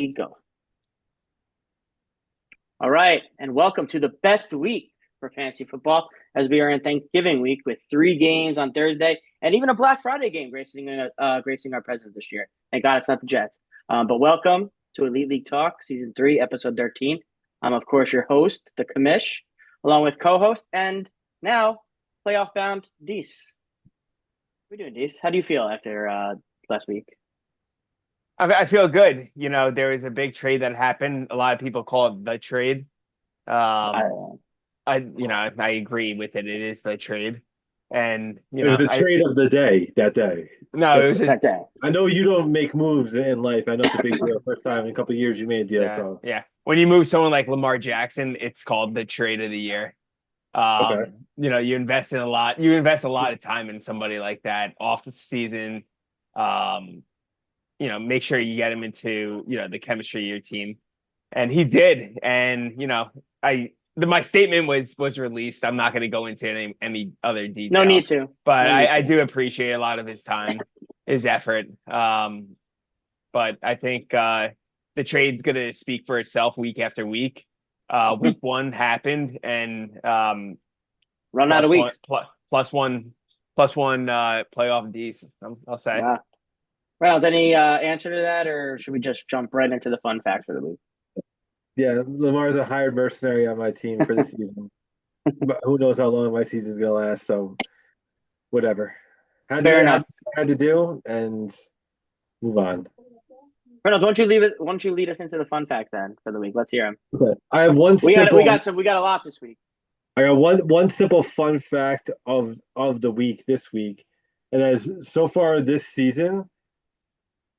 we go. All right, and welcome to the best week for fantasy football as we are in Thanksgiving week with 3 games on Thursday and even a Black Friday game gracing our presence this year. Thank God it's not the Jets. But welcome to Elite League Talk, Season 3, Episode 13. I'm, of course, your host, the Commish, along with co-host and now playoff-bound Dees. How are we doing, Dees? How do you feel after last week? I feel good. There was a big trade that happened. A lot of people call it the trade. I, Um, I agree with it. It is the trade, and It was the trade of the day that day. no, it That's was that day. I know you don't make moves in life. I know it's a big deal. First time in a couple of years you made a deal. So yeah. When you move someone like Lamar Jackson, it's called the trade of the year. okay, You invest in a lot. You invest a lot of time in somebody like that off the season. Um, make sure you get him into, the chemistry of your team. And he did. And, my statement was released. I'm not going to go into any other No detail, need to. but No need I to. do appreciate a lot of his time, his effort. But I think the trade's going to speak for itself week after week. Week one happened, and Run out of plus one, weeks. plus one playoff D's. I'll say. Wow. Reynolds, any answer to that, or should we just jump right into the fun facts for the week? yeah, Lamar's a hired mercenary on my team for the season, but who knows how long my season's gonna last? So whatever. Fair enough. Had to do and move on. Reynolds, won't you lead us into the fun fact then for the week? Let's hear him. Okay. I have one We got simple. we got a lot this week. I got one simple fun fact of the week this week, and as so far this season,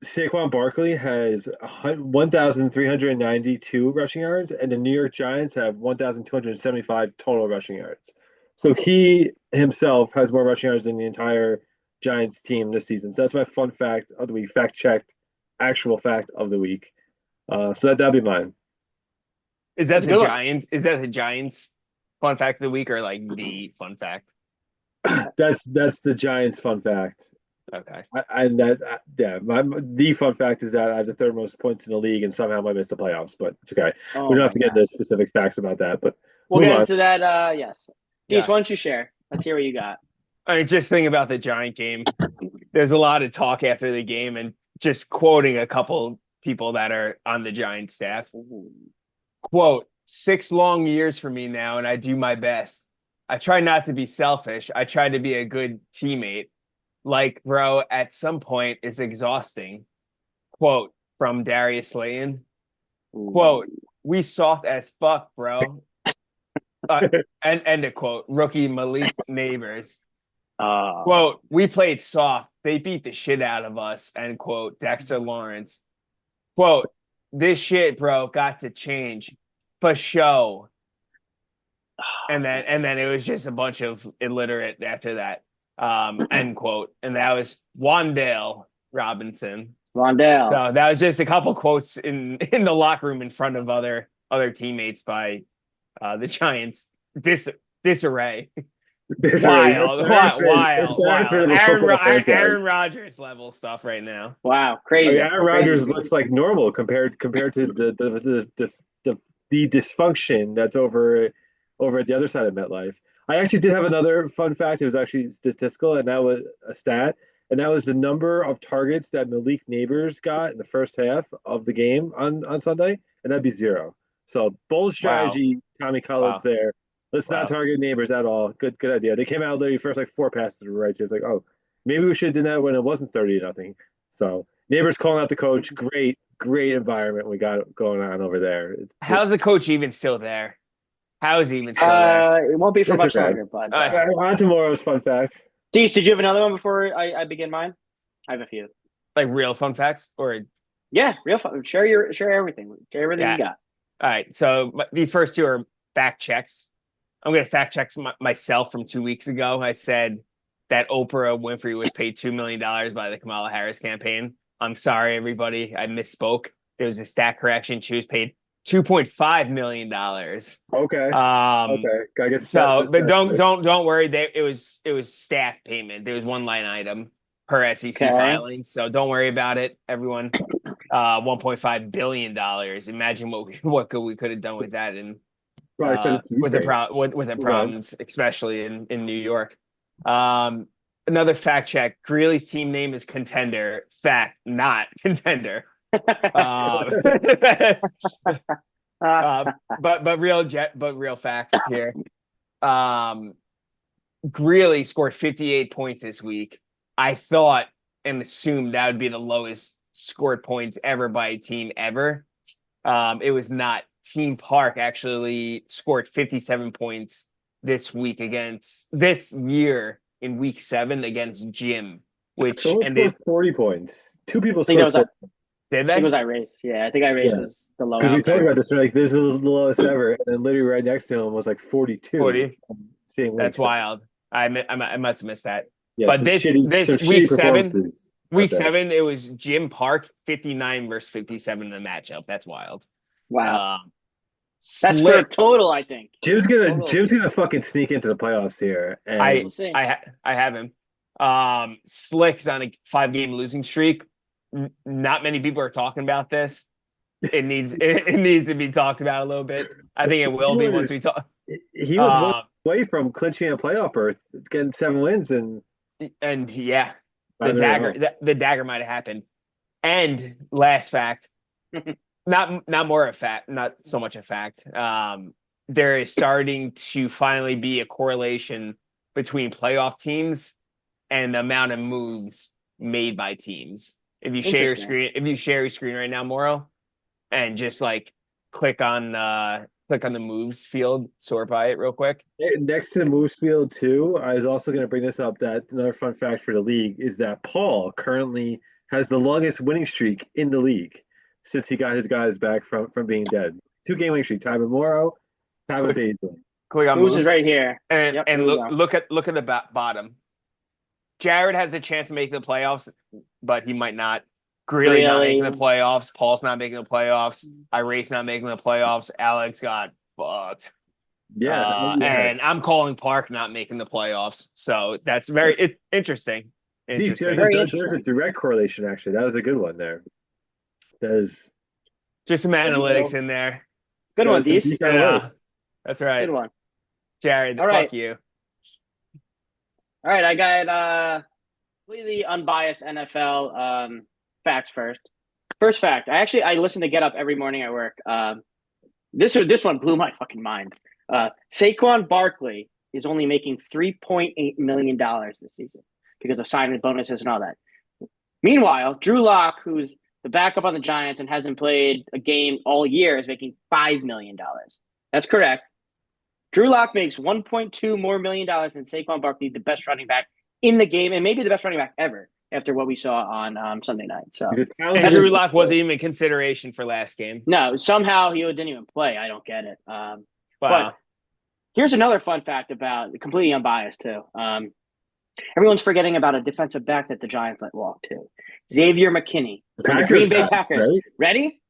Saquon Barkley has 1,392 rushing yards, and the New York Giants have 1,275 total rushing yards. So he himself has more rushing yards than the entire Giants team this season. So that's my fun fact of the week. Fact checked, actual fact of the week. So that'll be mine. That's a good one. Is that the Giants fun fact of the week, or like the fun fact? That's the Giants fun fact. Okay. The fun fact is that I have the third most points in the league and somehow might miss the playoffs, but it's okay. Oh We don't my have to get God. into specific facts about that, but We'll move get on. into that. Yes. Dees, Yeah. why don't you share? Let's hear what you got. I mean, just think about the Giant game. There's a lot of talk after the game, and just quoting a couple people that are on the Giant staff. Quote, 6 long years for me now, and I do my best. I try not to be selfish. I try to be a good teammate. Like, bro, at some point, it's exhausting. Quote from Darius Slayton. Quote, we soft as fuck, bro. And end of quote. Rookie Malik Neighbors. Quote, we played soft. They beat the shit out of us. End quote. Dexter Lawrence. Quote, this shit, bro, got to change for show. And then it was just a bunch of illiterate after that. End quote. And that was Wandale Robinson. Rondell. So that was just a couple quotes in the locker room in front of other teammates by the Giants. Disarray. Wild. Embarrassment of a football franchise. Aaron Rodgers level stuff right now. Wow, I crazy. mean, Aaron Rodgers Crazy. looks like normal compared to the dysfunction that's over at the other side of MetLife. I actually did have another fun fact. It was actually statistical, and that was a stat, and that was the number of targets that Malik Neighbors got in the first half of the game on Sunday, and that'd be 0. So bold Wow. strategy, Tommy Collins Wow. there. Let's not Wow. target Neighbors at all. Good idea. They came out literally first like 4 passes were right to. It's like, oh, maybe we should have done that when it wasn't 30-0. So Neighbors calling out the coach. Great environment we got going on over there. How's the coach even still there? How is he even still there? It won't be for It's much okay. longer, but On tomorrow's fun fact. Dees, did you have another one before I begin mine? I have a few. Like real fun facts, or Yeah, real fun. Share everything. Share everything yeah. you got. All right. So these first two are fact checks. I'm going to fact check myself from 2 weeks ago. I said that Oprah Winfrey was paid $2 million by the Kamala Harris campaign. I'm sorry, everybody. I misspoke. There was a stat correction. She was paid $2.5 million. Okay. Okay. Gotta get So, but that. don't worry. It was staff payment. There was one line item per SEC Okay. filing. So don't worry about it, everyone. $1.5 billion. Imagine what we could have done with that, and Probably send it to Ukraine. with the Move on. problems, especially in New York. Another fact check: Greeley's team name is Contender. Fact, not Contender. Um, but real facts here. Greeley scored 58 points this week. I thought and assumed that would be the lowest scored points ever by a team ever. It was not. Team Park actually scored 57 points this year in week 7 against Jim, which Someone ended scored 40 points. Two people I think scored 40. did I think it was they? Iris. Yeah, I think Iris Yeah. was the Because we lowest. talked about this, like this is the lowest ever, and then literally right next to him was like 42. 40. Same week. That's So, wild. I must have missed that. yeah, But some this shitty week 7, performances out there. it was Jim Park 59 versus 57 in the matchup. That's wild. Wow. That's for a total, I think. Jim's gonna fucking sneak into the playoffs here. And I have him. Slick's on a 5-game losing streak. Not many people are talking about this. It needs to be talked about a little bit. I think it will be once we talk. He was one away from clinching a playoff berth, getting 7 wins, and yeah, the dagger might have happened. And last fact, not so much a fact. There is starting to finally be a correlation between playoff teams and the amount of moves made by teams. If you share your screen right now, Moro, and just like click on the moves field, sort by it real quick. Next to the moves field too, I was also going to bring this up. That another fun fact for the league is that Paul currently has the longest winning streak in the league since he got his guys back from being dead. 2-game winning streak. Ty Morrow, Ty Paisley. Click on moves is right here, and look at the bottom. Jared has a chance to make the playoffs, but he might not. Greeley not making the playoffs. Paul's not making the playoffs. Iris not making the playoffs. Alex got fucked. Yeah, and I'm calling Park not making the playoffs. So that's very interesting. There's a direct correlation, actually. That was a good one there. There's just some analytics in there. Good one, Dees. Yeah, that's right. Good one. Jared, fuck you. All right, I got completely unbiased NFL facts first. First fact, I listen to Get Up every morning at work. This one blew my fucking mind. Saquon Barkley is only making $3.8 million this season because of signing bonuses and all that. Meanwhile, Drew Lock, who's the backup on the Giants and hasn't played a game all year, is making $5 million. That's correct. Drew Lock makes $1.2 more million than Saquon Barkley, the best running back in the game, and maybe the best running back ever after what we saw on Sunday night. So, and Drew Lock wasn't even in consideration for last game. No, somehow he didn't even play. I don't get it. Wow. But here's another fun fact about completely unbiased too. Everyone's forgetting about a defensive back that the Giants let walk too. Xavier McKinney from the Green Bay Packers. Right? Ready?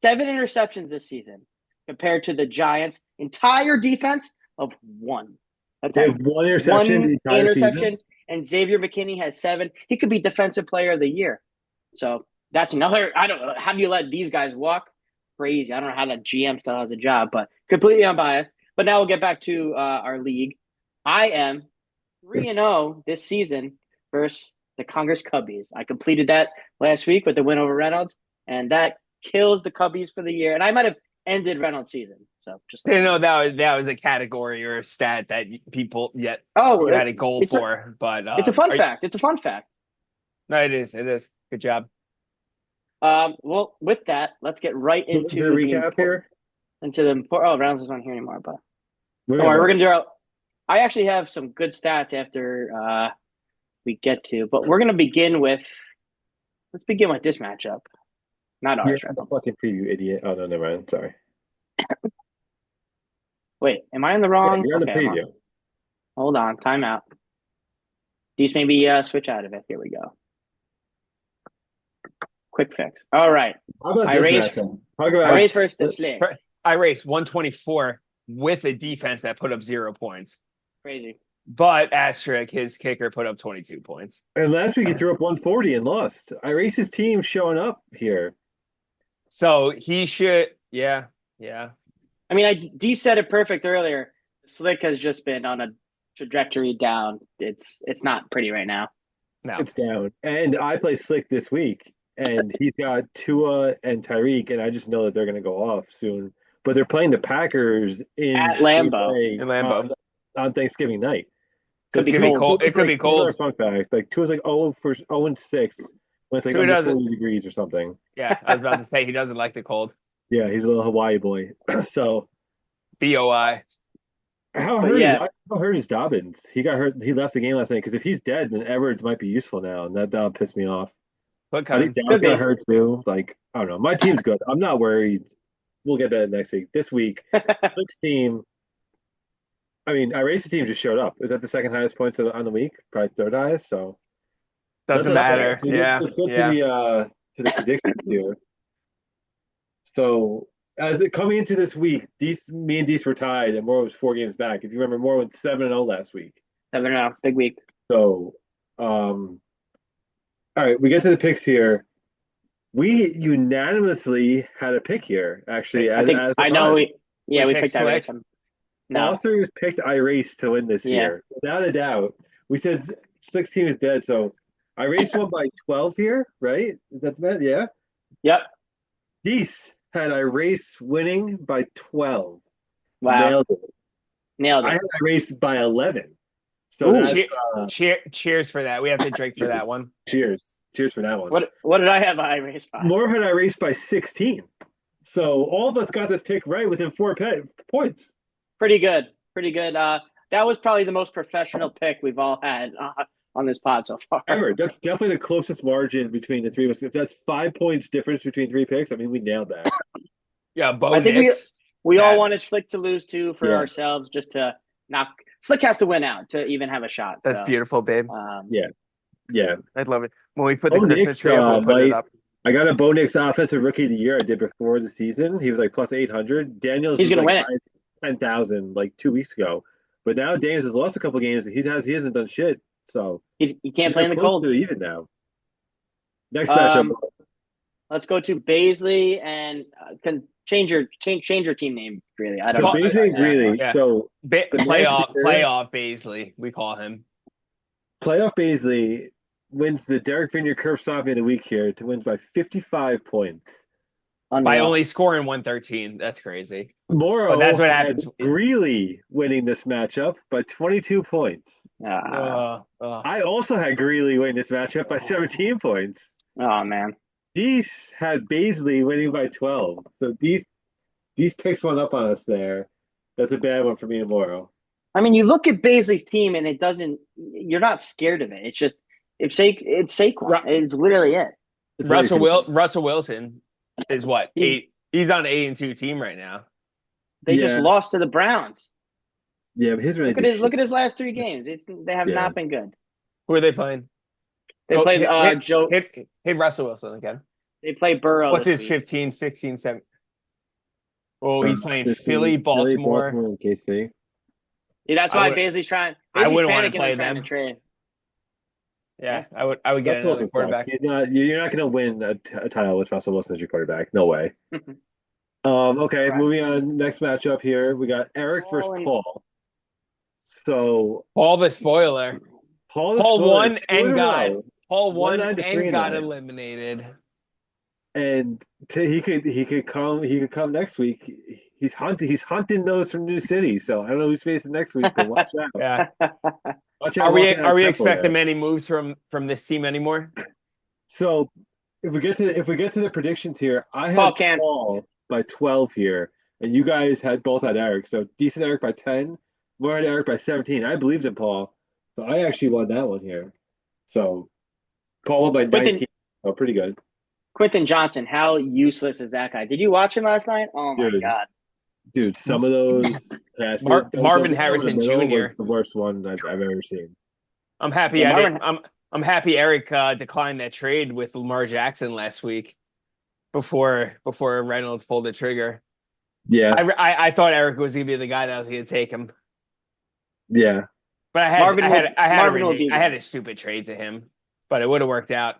7 interceptions this season compared to the Giants' entire defense of 1. That's they have 1 interception. One interception, and Xavier McKinney has 7. He could be Defensive Player of the Year. So that's another. I don't know. How do you let these guys walk? Crazy. I don't know how that GM still has a job, but completely unbiased. But now we'll get back to our league. I am 3-0 this season versus the Congress Cubbies. I completed that last week with the win over Reynolds, and that kills the Cubbies for the year. And I might have ended Reynolds' season. So just that was a category or a stat that people had a goal for. But it's a fun fact. It's a fun fact. No, it is. It is. Good job. Well, with that, let's get right into the recap here. Into the Reynolds isn't here anymore, but don't worry, we're gonna do. I actually have some good stats after we get to, but we're gonna begin with. Let's begin with this matchup. Not ours. You're fucking preview, idiot. Oh no, never mind. Sorry. Wait, am I in the wrong? Yeah, you're on the preview. Hold on, time out. These maybe switch out of it. Here we go. Quick fix. All right. How about this matchup? I race first to Slick. I raced 124 with a defense that put up 0 points. Crazy. But asterisk, his kicker put up 22 points. And last week he threw up 140 and lost. Irace's team showing up here. So he should, yeah, yeah. I mean, D said it perfect earlier. Slick has just been on a trajectory down. It's not pretty right now. No, It's down. And I play Slick this week, and he's got Tua and Tyreek, and I just know that they're going to go off soon. But they're playing the Packers in At Green Lambeau, Bay in Lambeau. on Thanksgiving night. So could be It could be cold. cold. It could be Another cold. fun fact, like Tua's like 0 and 6 when it's like Tua under doesn't. 40 degrees or something. Yeah, I was about to say he doesn't like the cold. Yeah, he's a little Hawaii boy. So BOI. how But hurt is yeah, how hurt is Dobbins? He got hurt. He left the game last night because if he's dead, then Edwards might be useful now, and that'll piss me off. Look, I think Dallas could got be. hurt too. Like I don't know. My team's good. I'm not worried. We'll get that next week. This week, Slick's team. I mean, Irace's team just showed up. Is that the second highest points on the week? Probably third highest. So Doesn't that's us. matter. So Yeah, let's go yeah. to the predictions here. So as it coming into this week, me and Dees were tied, and Moore was 4 games back. If you remember, Moore went 7-0 last week. Never know. Big week. So, all right, we get to the picks here. We unanimously had a pick here, actually. I think As I a know. pod. We picked picked that Slick. race. All No, three of us picked Irace to win this Yeah. year, without a doubt. We said 16 is dead, so Irace won by 12 here, right? That's that, yeah. yep. Dees had Irace winning by 12. Wow, Nailed it. nailed I it. had Irace by 11. So Ooh. that's Cheers for that. We have to drink for that one. cheers. Cheers for that one. What did I have I race by? Moore had Irace by 16. So all of us got this pick right within 4 points. Pretty good. Pretty good. That was probably the most professional pick we've all had on this pod so far. Ever. That's definitely the closest margin between the three of us. If that's 5 points difference between 3 picks, I mean, we nailed that. Yeah, Bo I think Nix. we all Savage. wanted Slick to lose too for Yeah. ourselves, just to knock. Slick has to win out to even have a shot. That's so, beautiful, babe. Yeah. I'd love it. When we put the Bo Christmas Nix, tree up, we'll put it up. I got a Bo Nix offensive rookie of the year I did before the season. He was like plus 800. Daniels He's was gonna like win it. minus 10,000 like 2 weeks ago. But now Daniels has lost a couple games. He hasn't done shit. So He can't play in the close cold. to even now. Next matchup. Let's go to Baisley and can change your team name. Really, I don't So know. Baisley and Greeley. Yeah. So Playoff Baisley, we call him. playoff Baisley wins the Derek Vineyard Curb Stomping of the week here to win by 55 points. By Unreal. only scoring 113. That's crazy. Morrow But that's what had happens. Greeley winning this matchup by 22 points. I also had Greeley winning this matchup by 17 points. Oh man. Dees had Baisley winning by 12. So Dees picks one up on us there. That's a bad one for me tomorrow. I mean, you look at Baisley's team and it doesn't. You're not scared of it. It's just it's Saquon. It's literally it. Russell Wilson is what? He's- He's on an 8-2 team right now. They just Yeah. lost to the Browns. Yeah, but his really Look at his last 3 games. They have not been good. Who are they playing? They played Joe. Hit Russell Wilson again. They play Burrow. What's this his week. 15, 16, 17? Oh, he's playing Philly, Philly, Baltimore. and KC. Yeah, that's I why would- Baisley's trying. I Baisley's wouldn't wanna panicking play and trying them. to trade. Yeah, I would get Russell another Wilson quarterback. sucks. You're not going to win a title with Russell Wilson as your quarterback. No way. Okay, Right. moving on. Next matchup here, we got Eric versus Paul and- Paul. So Paul the spoiler. Paul won two and in a got row, Paul won 1-9 to and 3-9. got eliminated. and he could come next week. He's hunting those from New City. So I don't know who's facing next week, but watch out. Yeah. Watch out. Are we walking out of Temple expecting there. many moves from this team anymore? So if we get to the predictions here, I Paul had can. Paul by 12 here, and you guys both had Eric. So decent Eric by 10, more had Eric by 17. I believed in Paul, so I actually won that one here. So Paul won by 19. Oh, pretty good. Quentin Johnson, how useless is that guy? Did you watch him last night? Oh my Dude. god. Dude, some of those passes, Marvin the Harrison middle Jr. was the worst one I've ever seen. I'm happy. Yeah, I'm happy Eric declined that trade with Lamar Jackson last week before Reynolds pulled the trigger. Yeah, I thought Eric was gonna be the guy that was gonna take him, yeah. but I had a stupid trade to him, but it would have worked out.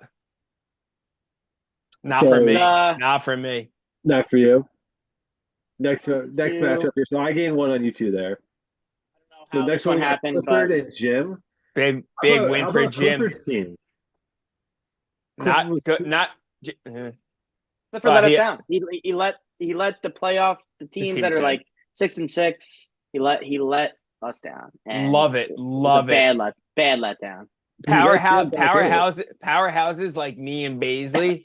Not for me. Not for me. Not for you. Next Two. matchup here. So I gained one on you two there. I don't know So how next this one one we got happened, Clifford but and Jim. Big win How for about Jim. Clifford's team? Not Clifford was good. Not. Clifford Well, let us down. He let the this teams that team's are good. like 6-6. He let us down, and Love it. it was a Love it. bad letdown. he was right there back in it. Powerhouses like me and Baisley,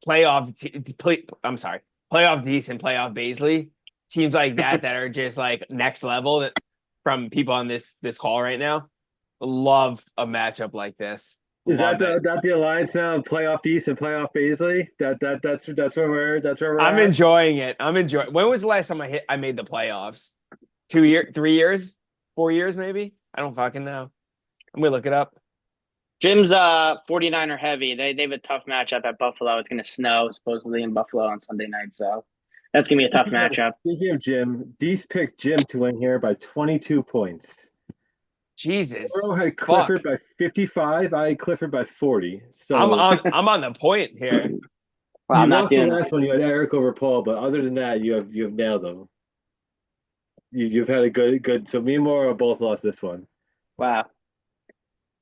I'm sorry, playoff decent, playoff Baisley, teams like that are just like next level that from people on this call right now. Love a matchup like this. Is Love it. that the alliance now? Playoff East and playoff Baisley. That's where we're I'm at. enjoying it. I'm enjoying. When was the last time I made the playoffs? 2 year, 3 years, 4 years, maybe. I don't fucking know. I'm gonna look it up. Jim's 49er heavy. They have a tough matchup at Buffalo. It's going to snow supposedly in Buffalo on Sunday night, so that's going to be a tough matchup. Speaking of Jim, Dees picked Jim to win here by 22 points. Jesus, Burrow had Clifford fuck. by 55. I had Clifford by 40. I'm So on. I'm on the point here. Well, you I'm not lost the doing that. last one. You had Eric over Paul, but other than that, you have nailed them. You've had a good. So me and Mauro both lost this one. Wow.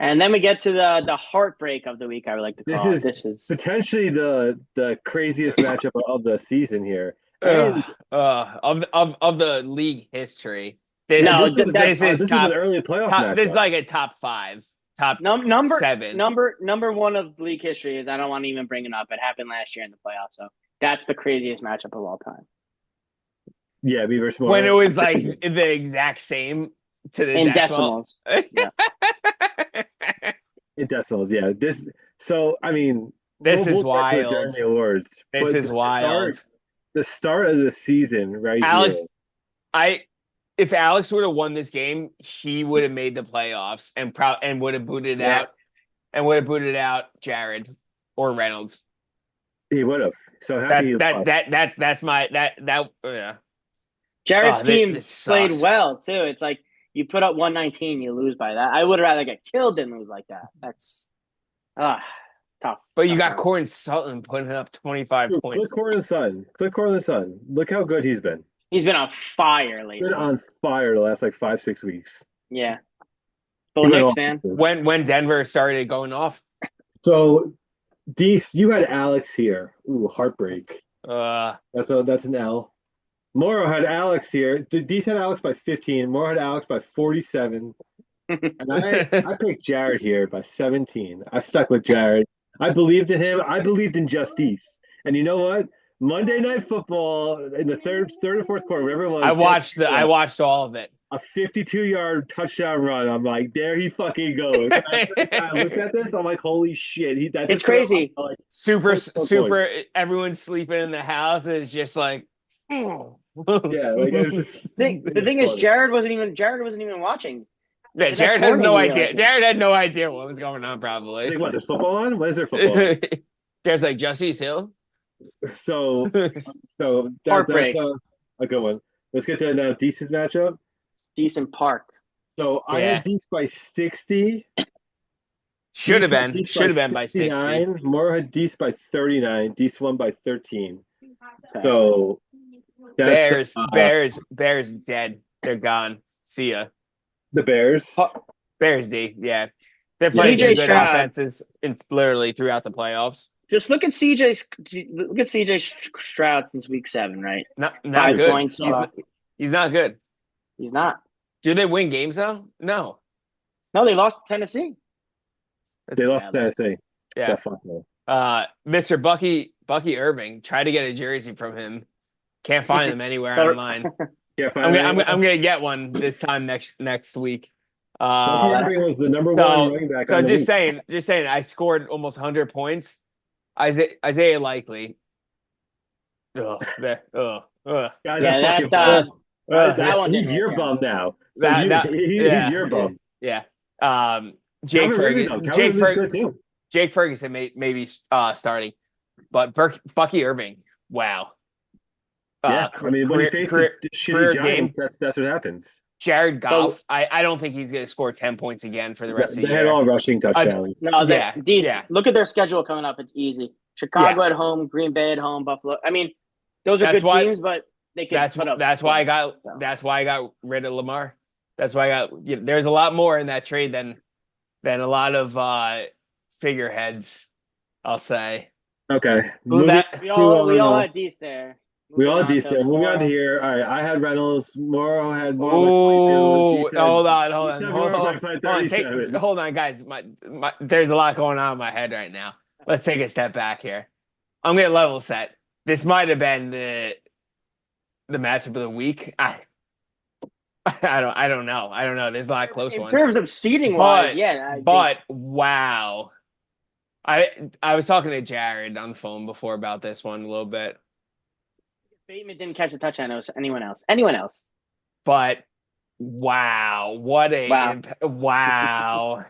And then we get to the heartbreak of the week, I would like to This call it. is This is potentially the craziest matchup of the season here. And Of the league history. yeah, This no, this is this was an top early playoff top. This is matchup. like a top five, top number seven. number one of league history is I don't want to even bring it up. It happened last year in the playoffs, so that's the craziest matchup of all time Yeah, Beaver When it Smart. was like the exact same to the in decimal. decimals. Yeah, In decimals, yeah. This so I mean This is we'll get to it during wild. the awards, This but is wild. the start of the season right here. Alex, I if Alex would have won this game, he would have made the playoffs and would have booted yeah. out Jared or Reynolds. He would have. So happy That he that lost. that that that's my that yeah. Jared's Oh, this, team this played sucks. well too. It's like you put up 119, you lose by that. I would rather get killed than lose like that. That's ah tough, But you tough got one. Corn Sutton putting up 25 Dude, points. click Cortland Sun. Click Cortland Sun. Look how good he's been. He's been on fire Been lately. on fire the last like 5 6 weeks. Yeah, He full went Knicks off this fan. week. When Denver started going off. So Dees, you had Alex here. Ooh, heartbreak. Uh That's an L. Moro had Alex here. Dees had Alex by 15. Moro had Alex by 47. And I picked Jared here by 17. I stuck with Jared. I believed in him. I believed in Justice. And you know what? Monday Night Football in the third or fourth quarter, whatever it was, I watched all of it. a 52-yard touchdown run. I'm like, there he fucking goes. I looked at this. I'm like, holy shit. That It's just put him crazy. up, like Super everyone's sleeping in the house and it's just like yeah, like it was just The it was thing is, funny. Jared wasn't even watching. Yeah, The next Jared has morning no he idea. realized it. Jared had no idea what was going on, probably. Like, what? There's football on? When is there football on? Jared's like, Justice Hill? So that's Heartbreak. a good one. Let's get to now decent matchup. Decent park. So I Yeah. had Dees by 60. Should have Dees had been. Dees Should have been by 60. 69. Moro had Dees by 39. Dees won by 13. So that's Bears dead. They're gone. See ya. the Bears. Bears D. Yeah. They're Yeah, playing some CJ good Stroud. offenses literally throughout the playoffs. Just look at CJ Stroud since week 7, right? Not 5 good. points. He's not good. He's not. Do they win games though? No. No, they lost to Tennessee. That's They a lost bad to loss. Tennessee. Yeah. Definitely. Mr. Bucky Irving. Try to get a jersey from him. Can't find them anywhere online. Yeah, I'm gonna get one this time next week. Bucky Irving was the number one running back So on the week. just saying, I scored almost 100 points. Isaiah Likely. Ugh. Guys, Yeah, fucking bum. that one He's didn't your work out. bum now. So he's your bum. Yeah. Calvin Ridley, though. Calvin Ridley's good too. Jake Ferguson maybe starting, but Bucky Irving, wow. Yeah, I mean, when you face the shitty Giants, that's what happens. Jared Goff, I don't think he's going to score 10 points again for the rest of the They year. had all rushing touchdowns. No, yeah. Look at their schedule coming up. It's easy. Chicago Yeah. at home, Green Bay at home, Buffalo. I mean, Those are That's good why. teams, but they can That's put up that's why I points. got So. that's why I got rid of Lamar. That's why I got. There's a lot more in that trade than a lot of figureheads. I'll say. Okay, Well, moving that We all to had D's there. we Moving all had on decent. to Moving on to Mora. here. All right, I had Reynolds. Morrow had Morrow at 22. Oh, Dees had hold on, hold Dees on, had hold Morrow on, at hold on. 37. Hold on, guys. There's a lot going on in my head right now. Let's take a step back here. I'm gonna level set. This might have been the matchup of the week. I don't know. I don't know. There's a lot of close In ones. terms of seating wise, yeah, I think Wow. I was talking to Jared on the phone before about this one a little bit. Bateman didn't catch a touchdown. It was anyone else. Anyone else? But wow, what a Wow. wow.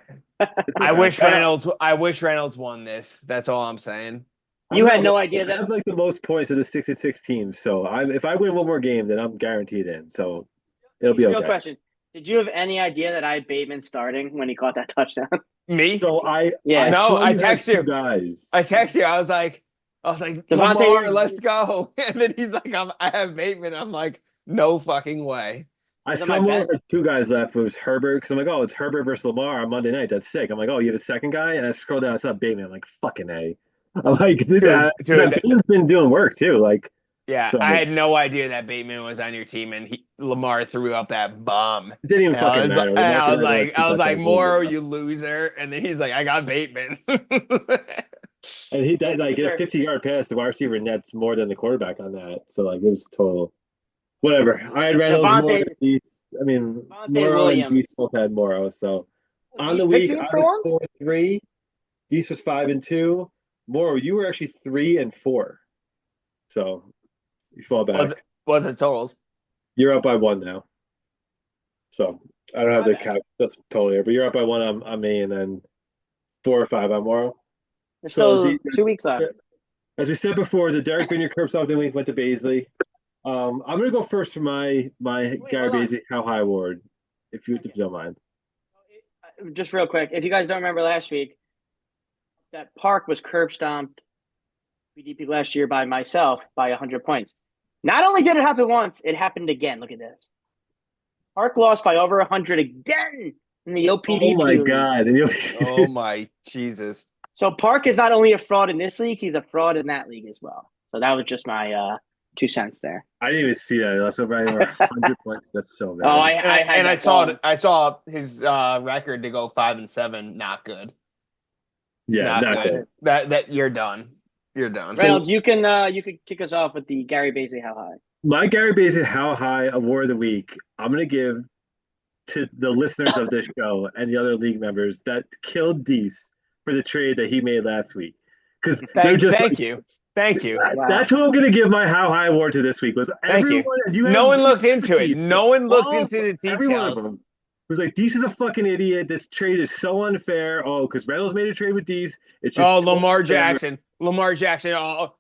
I wish Reynolds won this. That's all I'm saying. You had not no hopeful. idea I that. have like the most points of the 66 teams. So if I win one more game, then I'm guaranteed in. So it'll be Real okay. question. Did you have any idea that I had Bateman starting when he caught that touchdown? Me? So Yeah. No, saw I you had text two you. guys. I text you. I was like Devontae, Lamar, let's go. And then he's like, I have Bateman. I'm like, no fucking way. I was on my saw more bet. had two guys left. It was Herbert because I'm like, oh, it's Herbert versus Lamar on Monday night. That's sick. I'm like, oh, you have a second guy, and I scroll down, I saw Bateman. I'm like, fucking a. I'm like, dude, that Dude, Bateman's been doing work too. Like, yeah, so I had no idea that Bateman was on your team, and Lamar threw up that bomb. it didn't even And fucking matter. Lamar could have like two I was like, touchdowns. Didn't Moro, even you loser. And then he's like, I got Bateman. And he that like a Sure. 50-yard pass. The wide receiver nets more than the quarterback on that. So like, it was total. Whatever. I had Reynolds, Morrow, Javante, and Deese. I mean, Javante Morrow and Deese Williams. both had Morrow. So on He's the picked week, you I for was once? 4-3. Deese was 5-2. Morrow, you were actually 3-4. So you fall What's back. what's the totals? You're up by one now. So I don't have My the bad. cap. That's totally here, but you're up by one on me, and then 4 or 5 on Morrow. There's So still 2 weeks left. as we said before, the Derek Vineyard curb something week went to Baisley. I'm gonna go first for my Gary Hold on. Baisley How High Award, if you don't mind. Just real quick, if you guys don't remember last week, that park was curb stomped BDP last year by myself by 100 points. Not only did it happen once, it happened again. Look at this. Park lost by over 100 again in the OPDP Oh my league. God! Oh my Jesus. So Park is not only a fraud in this league, he's a fraud in that league as well. So that was just my 2 cents there. I didn't even see that. That's over 100 points. That's so bad. Oh, I had I that saw going. I saw his record to go 5-7. Not good. Yeah, Not not good. good. That you're done. You're done. Reynolds, you can kick us off with the Gary Baisley How High. My Gary Baisley How High Award of the Week, I'm gonna give to the listeners of this show and the other league members that killed Deese for the trade that he made last week. Because they're just Thank like, you. Thank you. Wow. that's who I'm going to give my How High Award to this week. Was Thank you. everyone, and you No one have looked into it. Deese, No one looked into the every one of details. them was like, Deese is a fucking idiot. This trade is so unfair. Oh, because Reynolds made a trade with Deese. It's just Oh, totally Lamar unfair. Jackson. Lamar Jackson. Oh,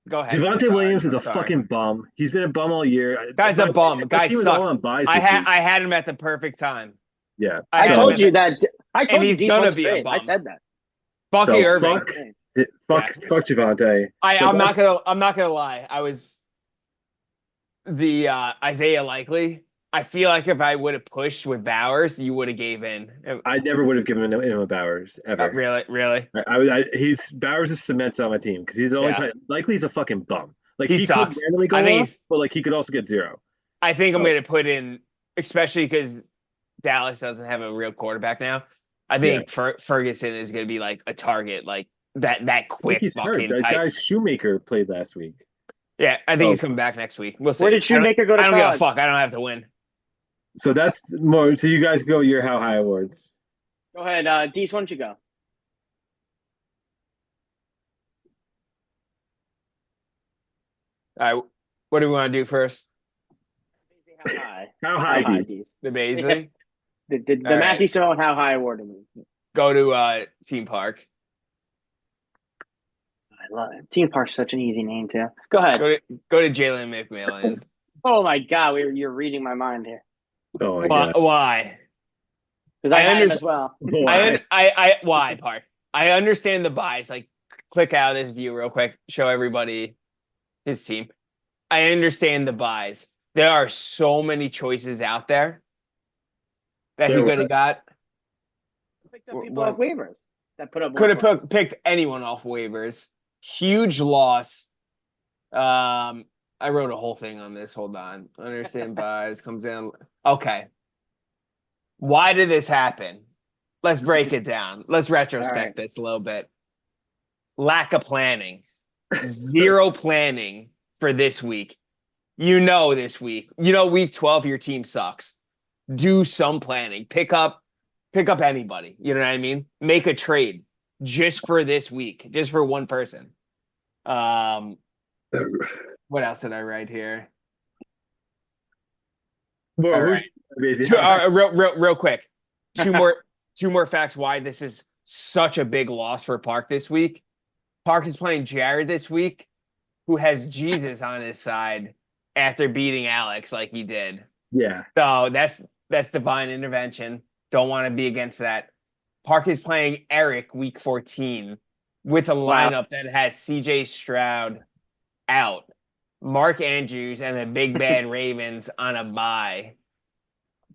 go ahead. Javante Williams is I'm a sorry. fucking bum. He's been a bum all year. Guy's a bum. My Guy team was all sucks. on buys I this had week. I had him at the perfect time. Yeah. I had told him you at that. I told you he's Deese gonna won the be a trade. I bum. said that. Bucky So, Irving. fuck Javante. I'm not gonna lie. I was the Isaiah Likely. I feel like if I would have pushed with Bowers, you would have gave in. I never would have given him a Bowers ever. Really? He's Bowers is cement on my team because he's the only Yeah. time. Likely he's a fucking bum. Like He he sucks. could randomly go I think off, but like he could also get zero. I think I'm Oh. going to put in, especially because Dallas doesn't have a real quarterback now. I think Ferguson is going to be like a target, like that I think quick he's hurt. fucking That type. guy Shoemaker played last week. Yeah, I think Oh. he's coming back next week. We'll see. Where did Shoemaker go to I don't give a college? fuck. I don't have to win. So that's more. So you guys go your How High awards. Go ahead, Deese. Why don't you go? All right, what do we want to do first? How high? How high, How high, Deese? Deese? The Baisley. The All right. Matthew Simone How High Award to me. Go to Team Park. I love it. Team Park's such an easy name too. Go ahead. Go to Jalen McMillan. Oh my God, you're reading my mind here. Oh my God. Why? Because I I had him understand- as well. Why? Why, Park? I understand the bias. Like, click out of this view real quick. Show everybody his team. I understand the buys. There are so many choices out there that he There could have were. got. Picked up people off waivers that put up more Could have points. picked anyone off waivers. Huge loss. I wrote a whole thing on this. Hold on. Understand buys comes in. Okay. Why did this happen? Let's break it down. Let's All retrospect right. this a little bit. Lack of planning. Zero planning for this week. This week. Week 12 your team sucks. Do some planning. Pick up anybody. You know what I mean? Make a trade just for this week, just for one person. What else did I write here? Well, All who's right. busy? Real quick. Two more facts why this is such a big loss for Park this week. Park is playing Jared this week, who has Jesus on his side after beating Alex like he did. Yeah. So that's divine intervention. Don't want to be against that. Park is playing Eric week 14 with a lineup that has CJ Stroud out, Mark Andrews, and the big bad Ravens on a bye.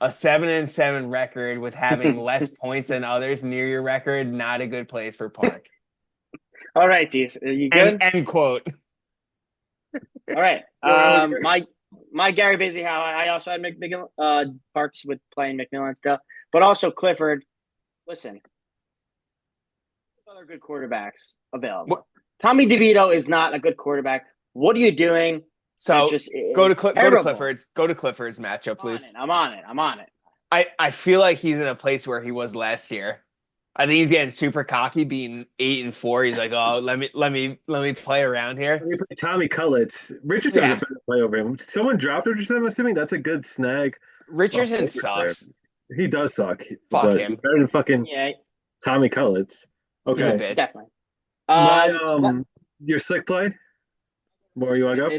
A 7-7 record with having less points than others near your record, not a good place for Park. All right, Dees. Are you good? End quote. All right. My Gary Busy, how I also had Parks with playing McMillan stuff, but also Clifford. Listen, other good quarterbacks available. Tommy DeVito is not a good quarterback. What are you doing? So go to Clifford's. Go to Clifford's matchup, please. I'm on it. I feel like he's in a place where he was last year. I think he's getting super cocky, being 8-4. He's like, oh, let me play around here. Tommy Cullets. Richardson was a better play over him. Someone dropped Richardson, I'm assuming. That's a good snag. Richardson sucks. He does suck. Fuck him. Better than fucking Tommy Cullets. Okay. He's a bitch. Definitely. Your slick play? More you want to go?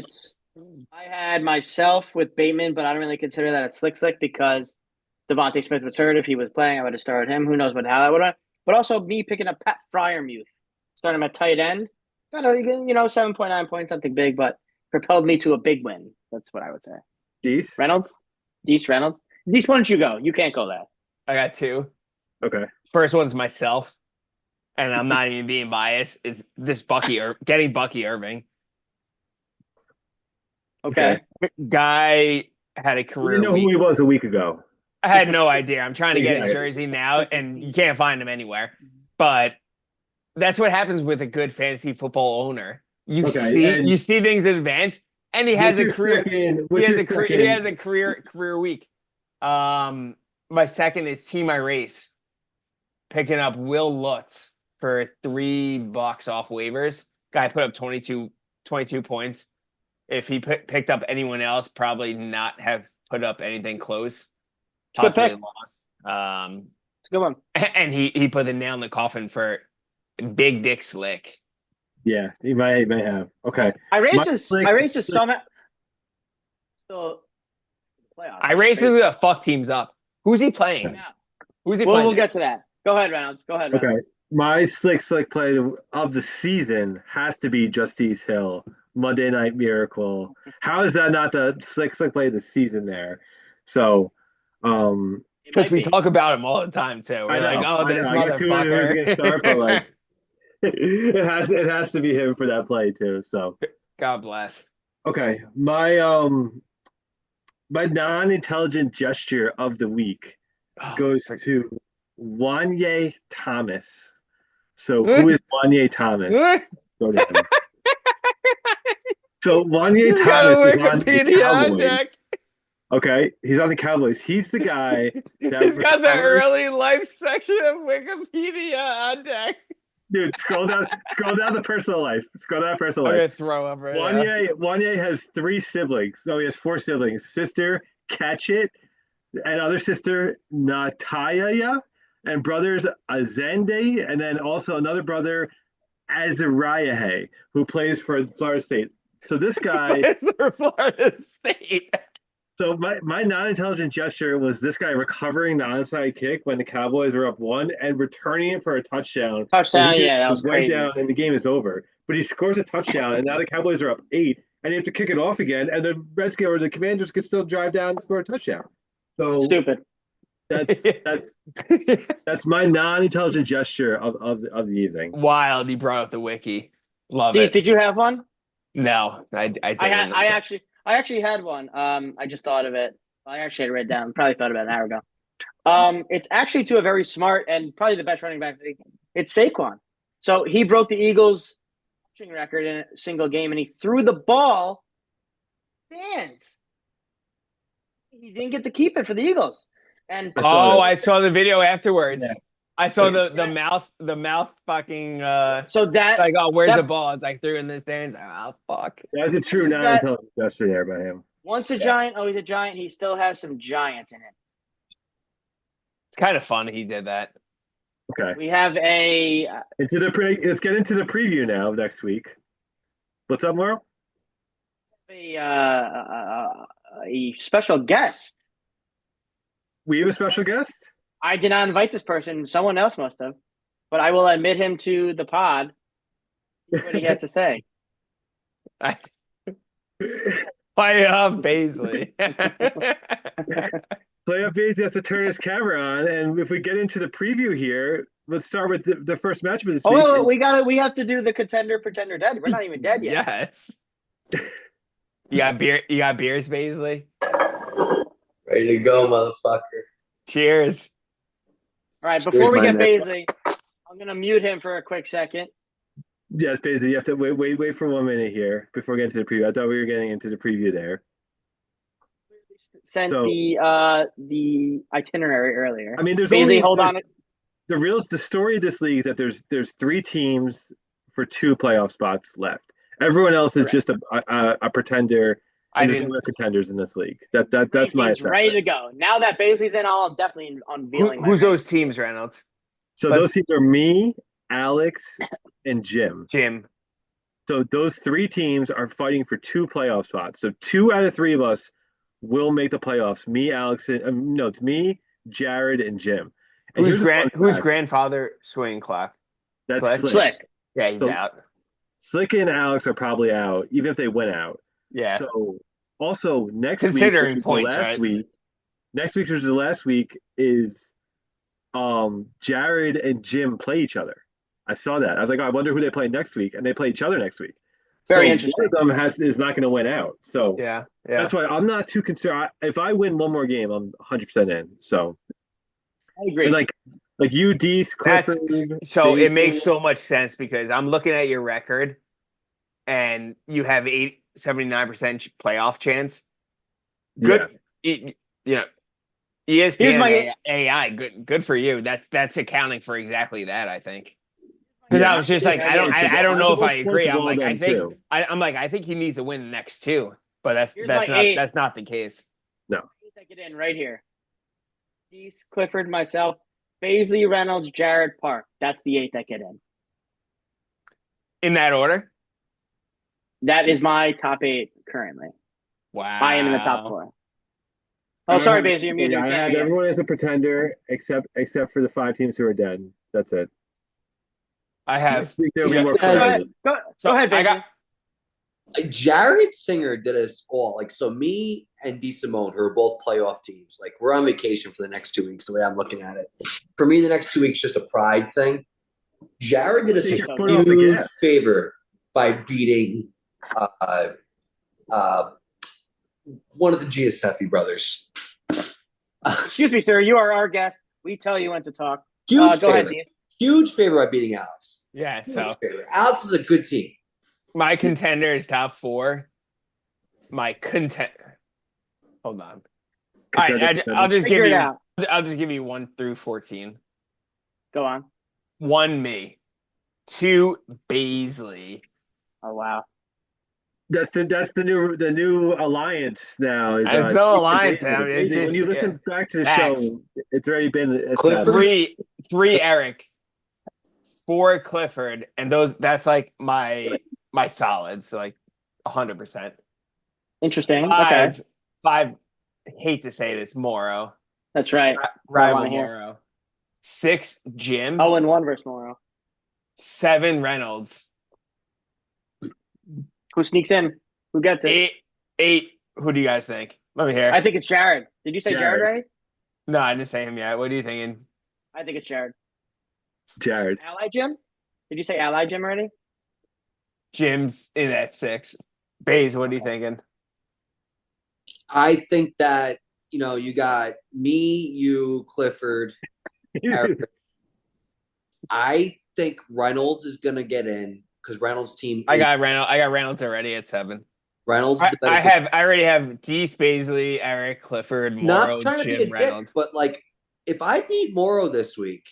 I had myself with Bateman, but I don't really consider that a slick because Devontae Smith was hurt. If he was playing, I would have started him. Who knows how that would have. But also me picking up Pat Fryermuth, starting him at tight end. Kind of, 7.9 points, something big, but propelled me to a big win. That's what I would say. Dees Reynolds. Dees, why don't you go? You can't go there. I got two. Okay. First one's myself, and I'm not even being biased. Is this getting Bucky Irving? Okay. Guy had a career. You know who he was a week ago. I had no idea. I'm trying to get his jersey now, and you can't find him anywhere. But that's what happens with a good fantasy football owner. You see things in advance, and he has a career. He has a career week. My second is Team Race, picking up Will Lutz for $3 off waivers. Guy put up 22 points. If he picked up anyone else, probably not have put up anything close. Possibly lost. It's a good one. And he put the nail in the coffin for Big Dick Slick. Yeah, he may have. Okay. Race is somehow still playoffs. Race is gonna fuck teams up. Who's he playing? Yeah. Who's he playing? We'll get to that. Go ahead, Reynolds. Okay. My slick play of the season has to be Justice Hill, Monday Night Miracle. How is that not the slick play of the season there? So, because we talk about him all the time too. We're like, oh, this motherfucker. Who's gonna start, but like, it has to be him for that play too. So, God bless. Okay, my non-intelligent gesture of the week goes to Wanye Thomas. So who is Wanye Thomas? Let's go to him. So Wanye Thomas is on the Cowboys. Okay, he's on the Cowboys. He's the guy that he's got the early life section of Wikipedia on deck. Dude, scroll down to personal life. I'm gonna throw up right now. Wanye has 3 siblings. No, he has 4 siblings. Sister Catchit, and other sister Nataya, and brothers Azende, and then also another brother Azariah, who plays for Florida State. So this guy plays for Florida State. So my non-intelligent gesture was this guy recovering the onside kick when the Cowboys were up 1 and returning it for a touchdown. That was crazy. Down, and the game is over. But he scores a touchdown, and now the Cowboys are up 8, and you have to kick it off again, and the Redskins or the Commanders can still drive down and score a touchdown. So Stupid. that's my non-intelligent gesture of the evening. Wild. You brought up the wiki. Love Deez, it. did you have one? No, I didn't. I actually had one. I just thought of it. I actually had it written down. Probably thought about it an hour ago. It's actually to a very smart and probably the best running back. It's Saquon. So he broke the Eagles' rushing record in a single game, and he threw the ball. Stands. He didn't get to keep it for the Eagles. And I saw the video afterwards. Yeah. I saw the mouth fucking so that like, oh, where's the ball? It's like threw in the stands. Oh, fuck. That's a true non-intelligent gesture there by him. Once a giant, always a giant. He still has some giants in him. It's kind of fun he did that. Okay. We have let's get into the preview now next week. What's up, Mauro? a special guest. We have a special guest? I did not invite this person. Someone else must have. But I will admit him to the pod. See what he has to say. Playoff Baisley. Playoff Baisley has to turn his camera on, and if we get into the preview here, let's start with the first matchup of this week. Oh, we have to do the contender, pretender, dead. We're not even dead yet. Yes. You got beer? You got beers, Baisley? Ready to go, motherfucker. Cheers. All right, before we get Baisley, I'm gonna mute him for a quick second. Yes, Baisley, you have to wait for 1 minute here before we get into the preview. I thought we were getting into the preview there. Sent the itinerary earlier. I mean, there's Baisley, only hold on. The story of this league is that there's 3 teams for 2 playoff spots left. Everyone else is just a pretender. And there's no contenders in this league. That's my assessment. Ready to go. Now that Baisley's in, I'll definitely unveiling. Who's those teams, Reynolds? So those teams are me, Alex, and Jim. So those 3 teams are fighting for 2 playoff spots. So 2 out of 3 of us will make the playoffs. Me, Alex, and it's me, Jared, and Jim. And whose grandfather swinging clock? That's Slick. Yeah, he's out. Slick and Alex are probably out, even if they went out. Yeah. So also next considering week, points, right? Next week, which is the last week, is Jared and Jim play each other. I saw that. I was like, oh, I wonder who they play next week, and they play each other next week. Very interesting. One of them is not going to win out. So yeah, that's why I'm not too concerned. If I win one more game, I'm 100% in. So I agree. And like you, Dees, Clifford. So it makes so much sense because I'm looking at your record, and you have 79% playoff chance. Good, ESPN Here's my AI. Good for you. That's accounting for exactly that. I think. Because I was just like, I don't know if I agree. I'm like, I think he needs to win the next 2, but that's not the case. No. I get in right here. Dees, Clifford, myself, Baisley, Reynolds, Jared, Park. That's the 8 that get in. In that order? That is my top 8 currently. Wow. I am in the top 4. Oh, sorry, Baisley, you're muted. I have everyone as a pretender except for the 5 teams who are dead. That's it. I have. Go ahead, Baisley. Jared Singer did us all. So me and D Simone, who are both playoff teams, we're on vacation for the next 2 weeks, the way I'm looking at it. For me, the next 2 weeks just a pride thing. Jared did us a huge favor by beating one of the Giuseppe brothers. Excuse me, sir. You are our guest. We tell you when to talk. Go ahead, Dean. Huge favor by beating Alex. Yeah, so Alex is a good team. My contender is top 4. My contender. Hold on. All right, I'll just give you. I'll just give you 1 through 14. Go on. 1 me, 2 Baisley. Oh wow. That's the new alliance now. It's no alliance. When you listen back to the show, it's already been 3 Eric, 4 Clifford, and that's like my solids, 100%. Interesting. 5, hate to say this, Morrow. That's right. Rival Morrow. 6 Jim. 0-1 versus Morrow. 7 Reynolds. Who sneaks in? Who gets it? 8. Who do you guys think? Let me hear. I think it's Jared. Did you say Jared Jared. already? No, I didn't say him yet. What are you thinking? I think it's Jared. It's Jared. Ally Jim? Did you say Ally Jim already? Jim's in at 6. Bays, what are you thinking? I think that, you got me, you, Clifford, Eric. I think Reynolds is going to get in because Reynolds' team. I got Reynolds already at 7. Reynolds is the better team. I already have D. Spacely, Eric, Clifford, Morrow, Not trying to Jim, be a Reynolds. dick, but like if I beat Morrow this week,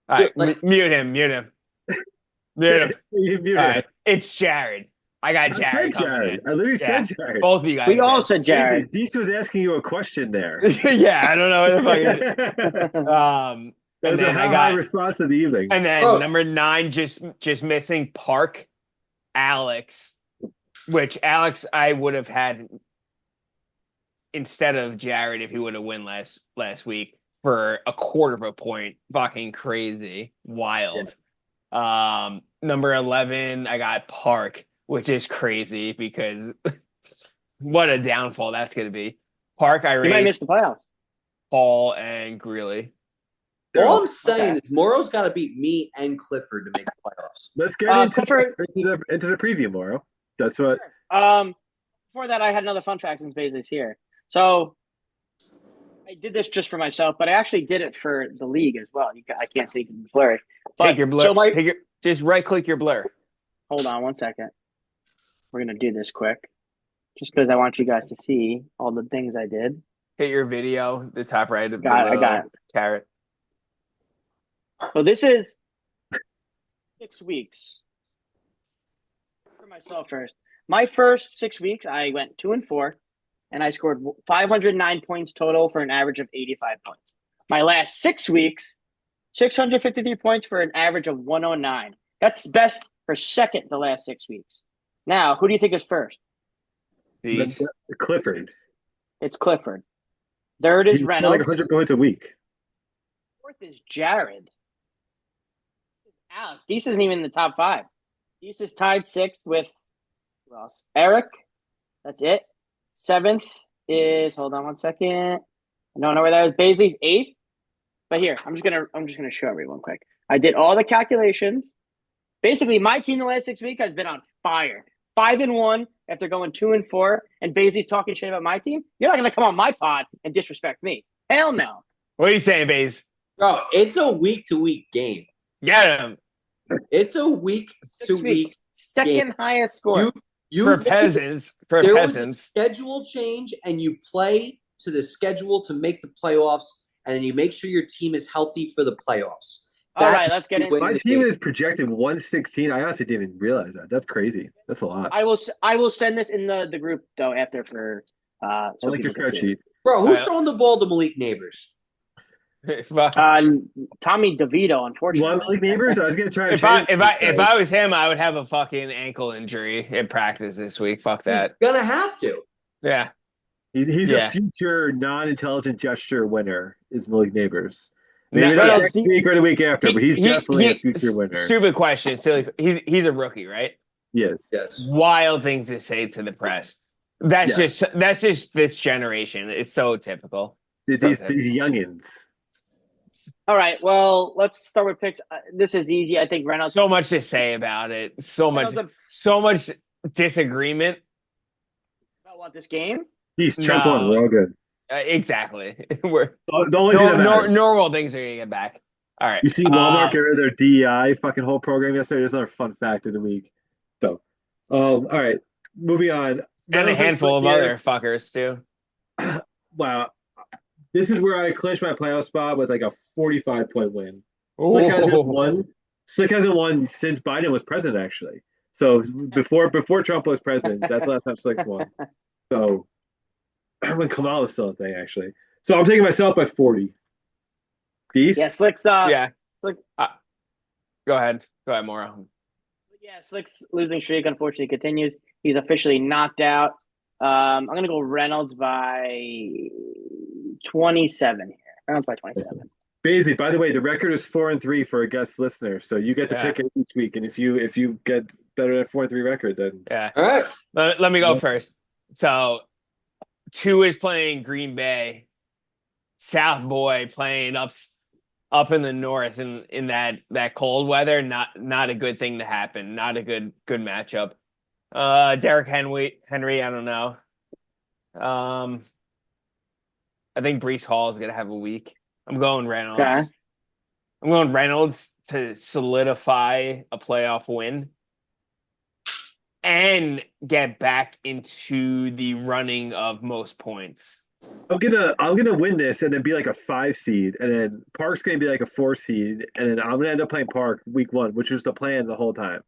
All right, like- mute him. You All muted right, him. it's Jared. I got I Jared said coming Jared. in. I literally Yeah. said Jared. Both of you guys. We all said Jared. Deese was asking you a question there. Yeah, I don't know what the fuck. That was and a then I high got, response of the evening. and then Bro. number 9, just missing Park, Alex, which Alex I would have had instead of Jared if he would have won last week for a quarter of a point. Fucking crazy, wild. Number 11, I got Park, which is crazy because what a downfall that's going to be. Park, I You might miss raised the playoffs. Paul and Greeley. all I'm saying Okay. is Morrow's got to beat me and Clifford to make the playoffs. Let's get Clifford. into the preview, Morrow. That's what. Before that, I had another fun fact since Bailey's here. So I did this just for myself, but I actually did it for the league as well. I can't see the blurry. Take your blur. So Just right click your blur. hold on one second. We're gonna do this quick, just because I want you guys to see all the things I did. Hit your video, the top right of Got it, I the got it. carrot. So this is 6 weeks. For myself first. My first 6 weeks, I went 2-4, and I scored 509 points total for an average of 85 points. My last 6 weeks, 653 points for an average of 109. That's best for second the last 6 weeks. Now, who do you think is first? These. Clifford. It's Clifford. Third is He's Reynolds. like 100 points a week. Fourth is Jared. Alex. Deese isn't even in the top 5. Deese is tied 6th with who else? Eric. That's it. 7th is hold on one second. I don't know where that is. Baisley's 8th. But here, I'm just gonna show everyone quick. I did all the calculations. Basically, my team the last 6 weeks has been on fire. 5-1 after going 2-4, and Baisley's talking shit about my team. You're not gonna come on my pod and disrespect me. Hell no. What are you saying, Bays? Bro, it's a week-to-week game. Get him. It's a 6 week-to-week weeks. Second highest score. You For peasants. For there peasants. was a schedule change, and you play to the schedule to make the playoffs, and then you make sure your team is healthy for the playoffs. All right, let's get into My it. team is projected 116. I honestly didn't even realize that. That's crazy. That's a lot. I will send this in the group though after for I like your people can see spreadsheet. Bro, who's Right. throwing the ball to Malik Neighbors? it. Tommy DeVito, You want unfortunately. Malik Neighbors? I was gonna try. if I was him, I would have a fucking ankle injury in practice this week. Fuck that. He's gonna have to. Yeah. He's Yeah. a future non-intelligent gesture winner. Is Malik Neighbors? Maybe No, not no, next week or the week after, but he's definitely a future winner. Stupid question. Silly. He's a rookie, right? Yes. Yes. Wild things to say to the press. That's Yeah. just this generation. It's so typical. These youngins. All right, well, let's start with picks. This is easy. I think Reynolds. So much to say about it. So much disagreement. About what this game? He's Trump No. on. We're all good. Exactly. We're The only thing that matters. normal things are gonna get back. All right. You see Walmart get rid of their DEI fucking whole program yesterday. There's another fun fact of the week. So, all right, moving on. And a handful of other fuckers too. Wow, this is where I clinched my playoff spot with like a 45-point win. Slick hasn't won. Slick hasn't won since Biden was president, actually. So before Trump was president, that's the last time Slick won. So when Kamala was still a thing, actually. So I'm taking myself by 40. Deese? Yeah, Slick's Yeah. Slick. Go ahead, Maura. Yeah, Slick's losing streak unfortunately continues. He's officially knocked out. I'm gonna go Reynolds by 27 here. Reynolds by 27. Basically, by the way, the record is 4-3 for a guest listener, so you get to pick it each week. And if you get better than 4-3 record. Then Yeah. All right. Let me go first. So 2 is playing Green Bay. South Boy playing up in the north in that cold weather. Not a good thing to happen. Not a good matchup. Derrick Henry, I don't know. I think Brees Hall is gonna have a week. I'm going Reynolds. Okay. I'm going Reynolds to solidify a playoff win and get back into the running of most points. I'm gonna win this and then be like a 5 seed, and then Park's gonna be like a 4 seed, and then I'm gonna end up playing Park week 1, which was the plan the whole time.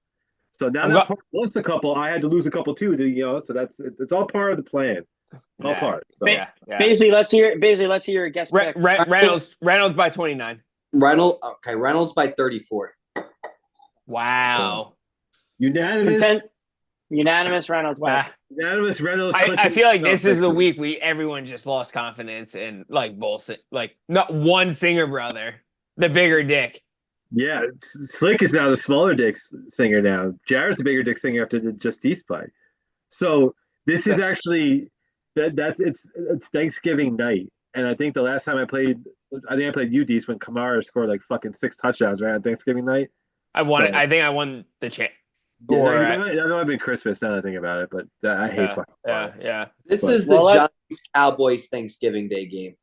So now that Park lost a couple, I had to lose a couple too. So it's all part of the plan. It's all part. So. Yeah. Basically, let's hear your guest pick. Reynolds by 29. Reynolds by 34. Wow. Unanimous. Unanimous Reynolds. Wow. Unanimous Reynolds. I feel like this is the week everyone just lost confidence in not one Singer brother, the bigger dick. Yeah, Slick is now the smaller dick singer now. Jared's the bigger dick singer after the Justice play. So this is actually it's Thanksgiving night, and I think the last time I played UD's when Kamara scored like fucking 6 touchdowns right on Thanksgiving night. I won. I think I won the champ. Yeah, that might have been Christmas now that I think about it, but I hate fucking Kamara. Yeah. This is the Giants Cowboys Thanksgiving Day game.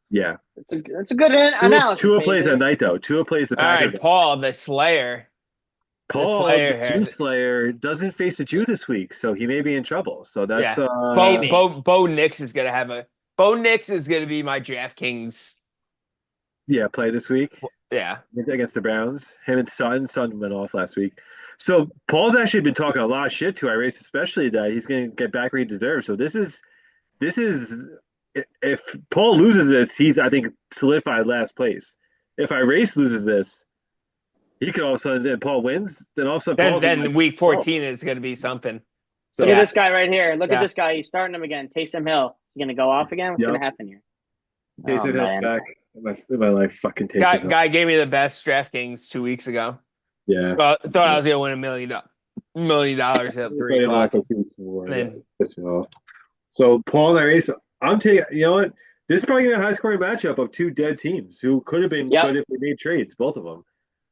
Yeah, it's a good analysis. Tua plays at night though. Tua plays the Packers. All right, Paul the Slayer. Paul the Jew Slayer doesn't face a Jew this week, so he may be in trouble. So that's Bo Nix is gonna have Bo Nix is gonna be my DraftKings. Yeah, play this week. Yeah, against the Browns. Him and Son went off last week. So Paul's actually been talking a lot of shit to Iris, especially that he's going to get back where he deserves. So this is if Paul loses this, he's I think solidified last place. If Iris loses this, he could all of a sudden. And Paul wins, then all of a sudden. Then week 14 is going to be something. Look at this guy right here. Look at this guy. He's starting him again. Taysom Hill. He's going to go off again. What's going to happen here? Taysom Hill's back in my life. Fucking Taysom Hill. Guy gave me the best DraftKings 2 weeks ago. Yeah. Thought I was going to win $1 million at $3. So Paul and Iris, I'm taking. You know what? This is probably a high scoring matchup of 2 dead teams who could have been good if they made trades, both of them.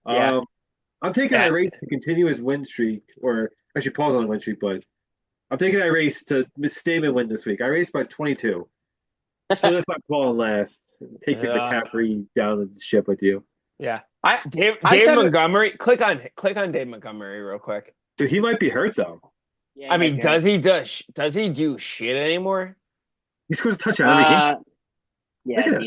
Yeah. I'm taking Iris to continue his win streak, or actually Paul's on a win streak, but I'm taking Iris to statement win this week. Iris by 22. Solidify Paul last. Take your McCaffrey down the ship with you. Yeah. Dave Montgomery. Click on Dave Montgomery real quick. So he might be hurt though. Yeah, I mean, does he do shit anymore? He scores a touchdown every game. Yeah,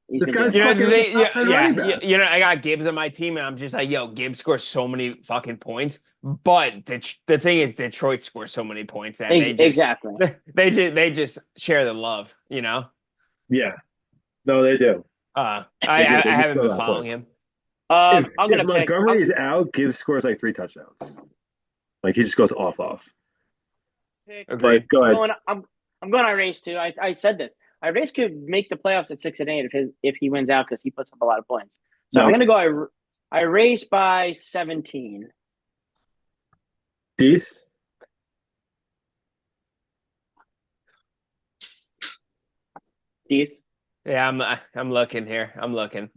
this guy's I got Gibbs on my team, and I'm just like, yo, Gibbs scores so many fucking points. But the thing is, Detroit scores so many points that they just share the love, you know? Yeah, no, they do. I haven't been following him. If Montgomery is out, Gibbs scores like 3 touchdowns. Like he just goes off. Agreed. Go ahead. I'm going Iris too. I said this. Iris could make the playoffs at 6-8 if he wins out because he puts up a lot of points. So I'm going to go Iris by 17. Dees? Dees? Yeah, I'm looking here. I'm looking.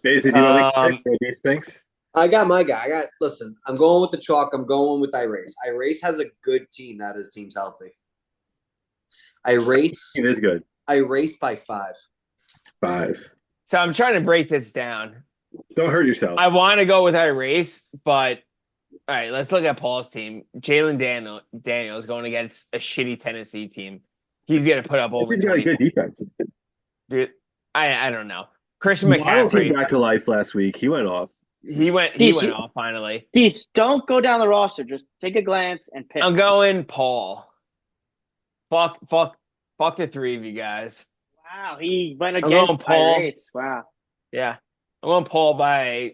Basically, do you want to these things? I got my guy. Listen, I'm going with the chalk. I'm going with Iris. Iris has a good team that his team's healthy. Iris. It is good. Iris by 5. 5. So I'm trying to break this down. Don't hurt yourself. I want to go with Iris, but all right, let's look at Paul's team. Jalen Daniels going against a shitty Tennessee team. He's going to put up over. He's got a good defense. Dude, I don't know. Christian McCaffrey came back to life last week. He went off. He went off finally. Dees, don't go down the roster. Just take a glance and pick. I'm going Paul. Fuck the 3 of you guys. Wow, he went against Iris. Wow. Yeah. I'm going Paul by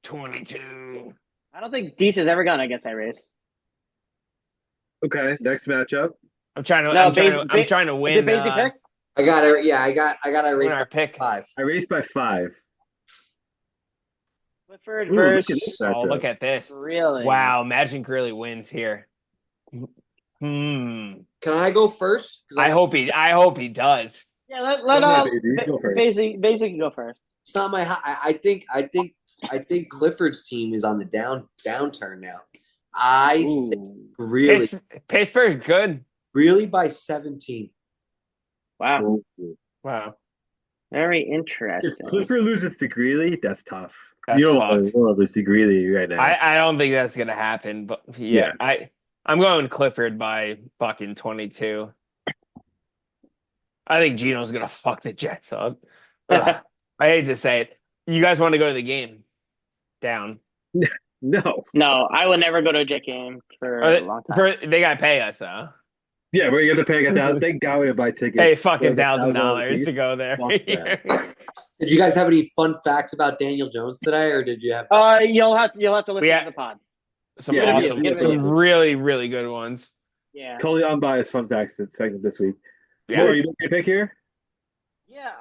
22. I don't think Dees has ever gone against Iris. Okay, next matchup. I'm trying to win. The basic pick? I got it. Yeah, I got Iris our pick. 5. Iris by 5. Clifford Ooh, look at this versus Oh, look matchup. at this. Greeley. Wow, imagine Greeley wins here. Hmm. Can I go first? I hope he does. Yeah, let Go ahead, baby. Go first. basically go first. It's not my. I think Clifford's team is on the downturn now. I think really, Pittsburgh good. really by 17. Wow, Wow. very If interesting. Clifford loses to Greeley, that's tough. That's you don't fucked. want to lose to Greeley right now. I don't think that's gonna happen, but yeah. I'm going Clifford by fucking 22. I think Gino's gonna fuck the Jets up. Ugh. I hate to say it. You guys want to go to the game? Down. No. No, I would never go to a Jet game for a long time. They gotta pay us though. Yeah, but you have to pay $1,000. Thank God we didn't buy tickets. Hey, fucking They're like $1,000 to $1,000 go there. Fuck that. Did you guys have any fun facts about Daniel Jones today, or did you have? You'll have to listen to the pod. Some Yeah, awesome, get some it. really, really good ones. Yeah, Totally unbiased fun facts segment this week. Yeah. Laura, you don't get a pick here? yeah.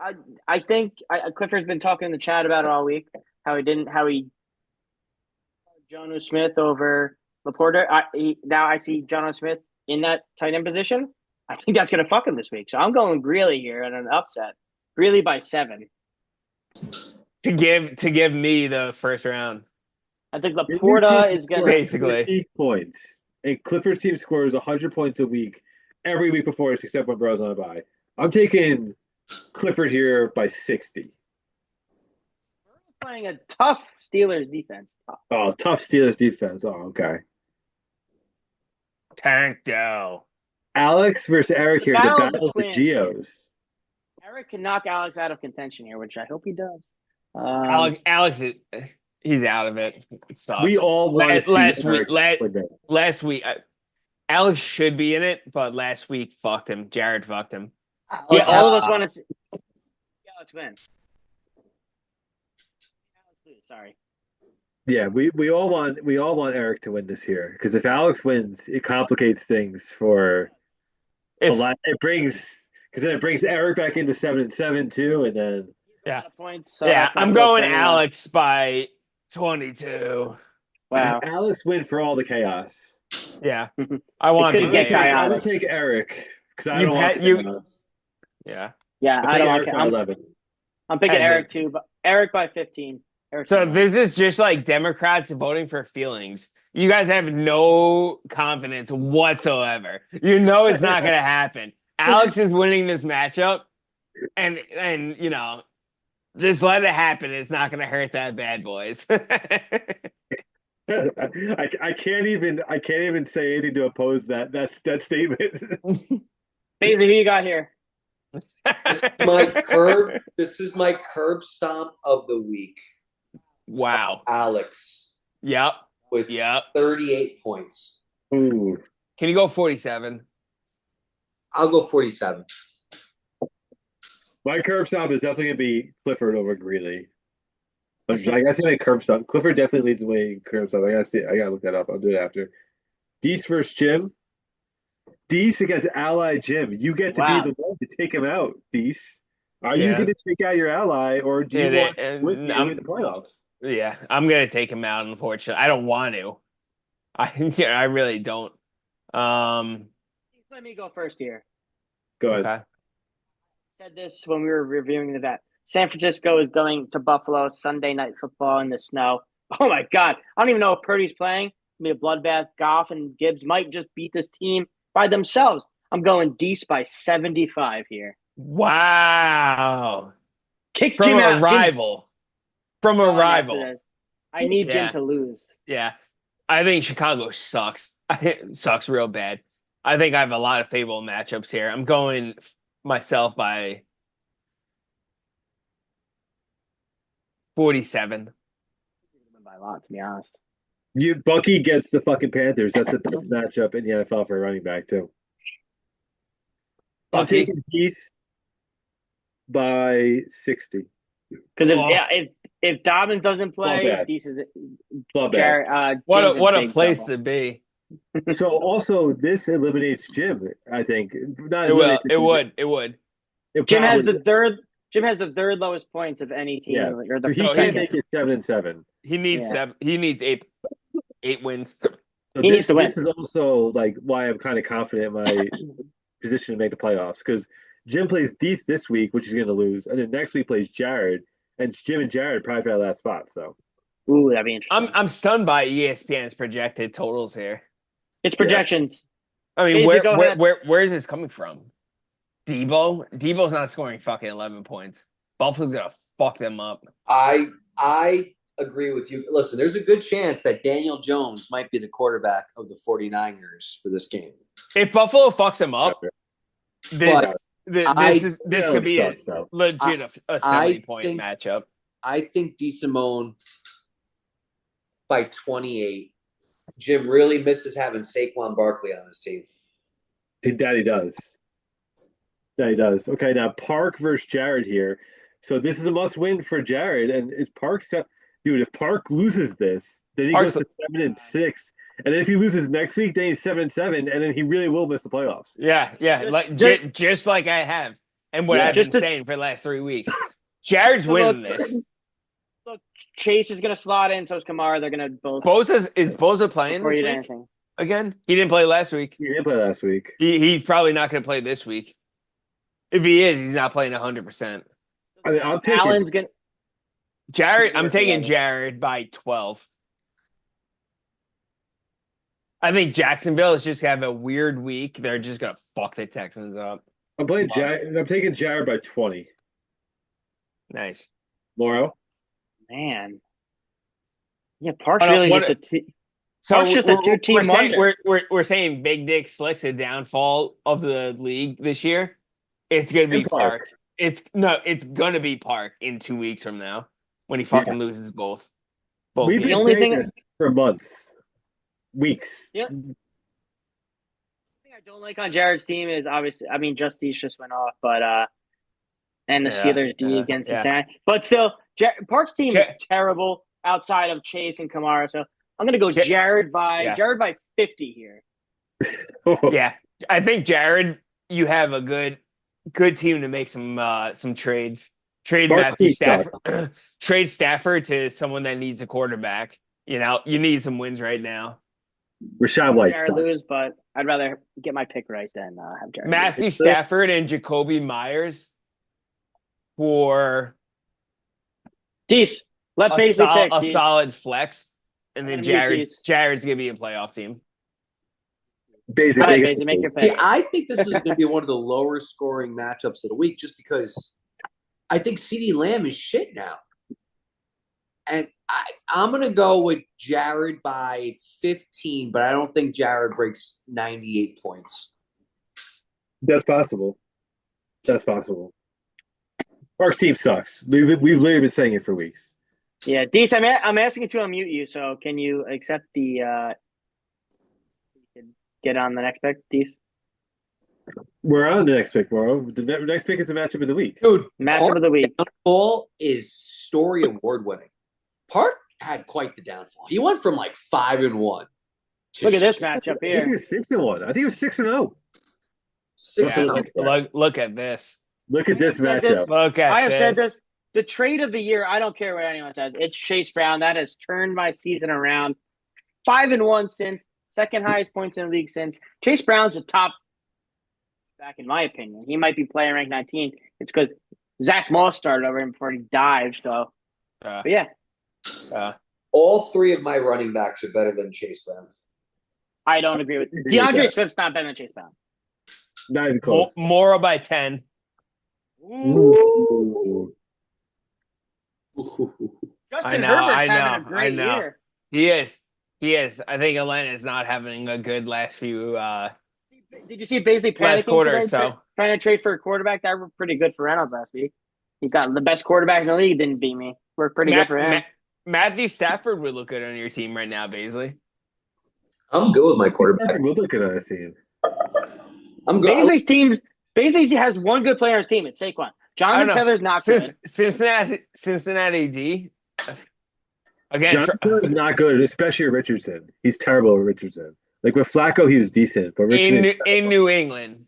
I think Clifford's been talking in the chat about it all week. How he Jonnu Smith over Laporta. Now I see Jonnu Smith in that tight end position. I think that's gonna fuck him this week. So I'm going Greeley here at an upset. Greeley by 7. To give me the first round. I think Laporta is gonna Basically 50 points. And Clifford's team scores 100 points a week every week before us, except when Bro's on a bye. I'm taking Clifford here by 60. playing a tough Steelers defense. Oh, tough Steelers defense. Oh, okay. Tank down. Alex versus Eric here. Battle The of the battle of the twins. Geos. Eric can knock Alex out of contention here, which I hope he does. Alex, he's out of it. It sucks. We all want to last see week. Eric win this. Last week, Alex should be in it, but last week fucked him. Jared fucked him. Yeah, all of us want to see Alex win. Sorry. Yeah, we all want Eric to win this year because if Alex wins, it complicates things for a lot. It brings Eric back into 7-7 too, and then Yeah. Points, so yeah, I'm going Alex by 22. Wow. Alex win for all the chaos. Yeah, I want could to get I would take Eric because I You don't want pet- the you- chaos. Yeah. Yeah, I'll I take don't Eric like by it. 11. I'm picking And Eric too, but Eric by 15. Eric's So fine. this is just like Democrats voting for feelings. You guys have no confidence whatsoever. You know it's not going to happen. Alex is winning this matchup, and just let it happen. It's not going to hurt that bad, boys. I can't even say anything to oppose that statement. Baby, who you got here? This is my curb stomp of the week. Wow. Alex Yep. with 38 points. Ooh. Can you go 47? I'll go 47. My curb stomp is definitely gonna be Clifford over Greeley. I gotta say my curb stomp. Clifford definitely leads the way in curb stomp. I gotta look that up. I'll do it after. Deese versus Jim. Deese against ally Jim. You get to be the one to take him out, Deese. Are you going to take out your ally, or do you want with you in the playoffs? Yeah, I'm going to take him out, unfortunately. I don't want to. I really don't. Let me go first here. Go ahead. Okay. I said this when we were reviewing the vet. San Francisco is going to Buffalo Sunday Night Football in the snow. Oh, my God. I don't even know if Purdy's playing. It'll be a bloodbath. Goff and Gibbs might just beat this team by themselves. I'm going Deese by 75 here. Wow. Kick From Jim a out. rival. From a rival. Yes, I need Jim to lose. Yeah. I think Chicago sucks. It sucks real bad. I think I have a lot of favorable matchups here. I'm going myself by 47. By a lot, to be honest. Bucky gets the fucking Panthers. That's the best matchup in the NFL for a running back, too. I'm taking Deese by 60. Because if Dobbins doesn't play, Deese is Jared. What a place to be. So also this eliminates Jim, I think. It would. Jim has the third Jim has the third lowest points of any team, Yeah. or So the he can't second. make it 7-7. He needs Yeah. seven. He needs eight wins. So He needs to win. This is also like why I'm kind of confident in my position to make the playoffs because Jim plays Deese this week, which he's going to lose, and then next week plays Jared, and Jim and Jared probably for that last spot. So Ooh, that'd be interesting. I'm stunned by ESPN's projected totals here. It's projections. I mean, Basically, go ahead. where is this coming from? Debo's not scoring fucking 11 points. Buffalo's gonna fuck them up. I agree with you. Listen, there's a good chance that Daniel Jones might be the quarterback of the 49ers for this game. If Buffalo fucks him up, this could be a 70-point matchup. I think DeSimone by 28. Jim really misses having Saquon Barkley on his team. That he does. Okay, now Park versus Jared here. So this is a must-win for Jared, and it's Park's. Dude, if Park loses this, then he goes to 7-6, and then if he loses next week, then he's 7-7, and then he really will miss the playoffs. Yeah, just like I have, and what I've been saying for the last 3 weeks. Jared's winning this. Look, Chase is going to slot in, so is Kamara. They're going to both. Is Bosa playing this week? Again? He didn't play last week. He didn't play last week. He's probably not going to play this week. If he is, he's not playing 100%. I mean, I'm taking Allen's going to. Jared, I'm taking Jared by 12. I think Jacksonville is just going to have a weird week. They're just going to fuck the Texans up. I'm taking Jared by 20. Nice. Morrow? Man. Yeah, Park's really just a team. Park's just a two-team wonder. We're saying Big Dick Slick's a downfall of the league this year. It's going to be Park. It's going to be Park in 2 weeks from now. When he fucking loses both. We've been saying this for months, weeks. Yeah. The thing I don't like on Jared's team is obviously, I mean, Justice just went off, but and the Steelers D against Cincinnati, but still, Park's team is terrible outside of Chase and Kamara. So I'm gonna go Jared by 50 here. Yeah, I think Jared, you have a good team to make some trades. Trade Matthew Stafford. Trade Stafford to someone that needs a quarterback. You know, you need some wins right now. Rashad White Jared lose, but I'd rather get my pick right than have Jared. Matthew Stafford and Jacoby Myers for Deese. Let Paisley pick a solid flex, and then Jared's gonna be a playoff team. Basically, make your pick. I think this is going to be one of the lower scoring matchups of the week, just because. I think CeeDee Lamb is shit now. And I'm going to go with Jared by 15, but I don't think Jared breaks 98 points. That's possible. Park's team sucks. We've literally been saying it for weeks. Yeah, Deese, I'm asking you to unmute you, so can you accept the get on the next pick, Deese? We're on the next pick, Morrow. The next pick is the matchup of the week. Dude, matchup of the week. Downfall is story award winning. Park had quite the downfall. He went from like 5-1. Look at this matchup here. I think he was 6-1. I think he was 6-0. 6-0. Look at this. Look at this matchup. I have said this. The trade of the year, I don't care what anyone says. It's Chase Brown. That has turned my season around. 5-1 since. Second highest points in the league since. Chase Brown's a top back, in my opinion. He might be playing ranked 19. It's because Zach Moss started over him before he dived. So, but yeah. All three of my running backs are better than Chase Brown. I don't agree with you. DeAndre Swift's not better than Chase Brown. Not even close. More by 10. Ooh. Justin Herbert's having a great year. He is. I think Atlanta's not having a good last few Did you see Paisley last quarter? Trying to trade for a quarterback? That were pretty good for Reynolds last week. He got the best quarterback in the league. Didn't beat me. We're pretty good for him. Matthew Stafford would look good on your team right now, Paisley. I'm good with my quarterback. We'll look at our team. I'm good. Paisley has one good player on his team. It's Saquon. Jonathan Taylor's not good. Cincinnati D. Again, Jonathan is not good, especially Richardson. He's terrible at Richardson. Like with Flacco, he was decent, but Richardson in New England.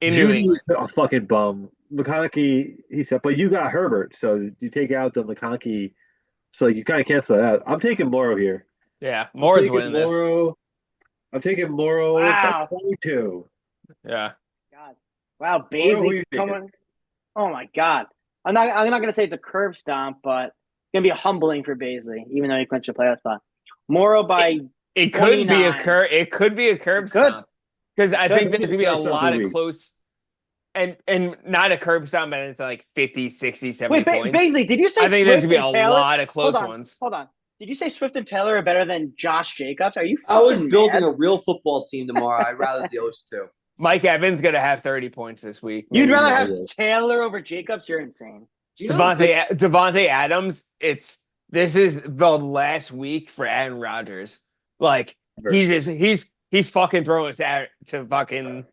in New Judy England. is a fucking bum. McConkey, he said, but you got Herbert, so you take out the McConkey, so you kind of cancel it out. I'm taking Morrow here. Yeah, I'm Moore's taking winning this. Morrow. I'm taking Morrow by Wow. 22. Yeah. God. Wow, Morrow, who Baisley you taking? coming. Oh my God. I'm not gonna say it's a curb stomp, but it's gonna be humbling for Baisley, even though he clinched a playoff spot. Morrow by It could be a 29. It could be a curb It could. stomp because I think there's gonna be a Curb stomp lot of the of week. close and not a curb stomp, but it's like 50, 60, 70 Wait, points. Baisley, did you say I think there's Swift gonna be and a Taylor? lot of close Hold on, ones. hold on. Did you say Swift and Taylor are better than Josh Jacobs? Are you I was fucking building mad? a real football team tomorrow. I'd rather those two. Mike Evans gonna have 30 points this week. You'd maybe rather more. have Taylor over Jacobs? You're insane. Do you know how good- Devontae Adams. This is the last week for Aaron Rodgers. Like he's fucking throwing to fucking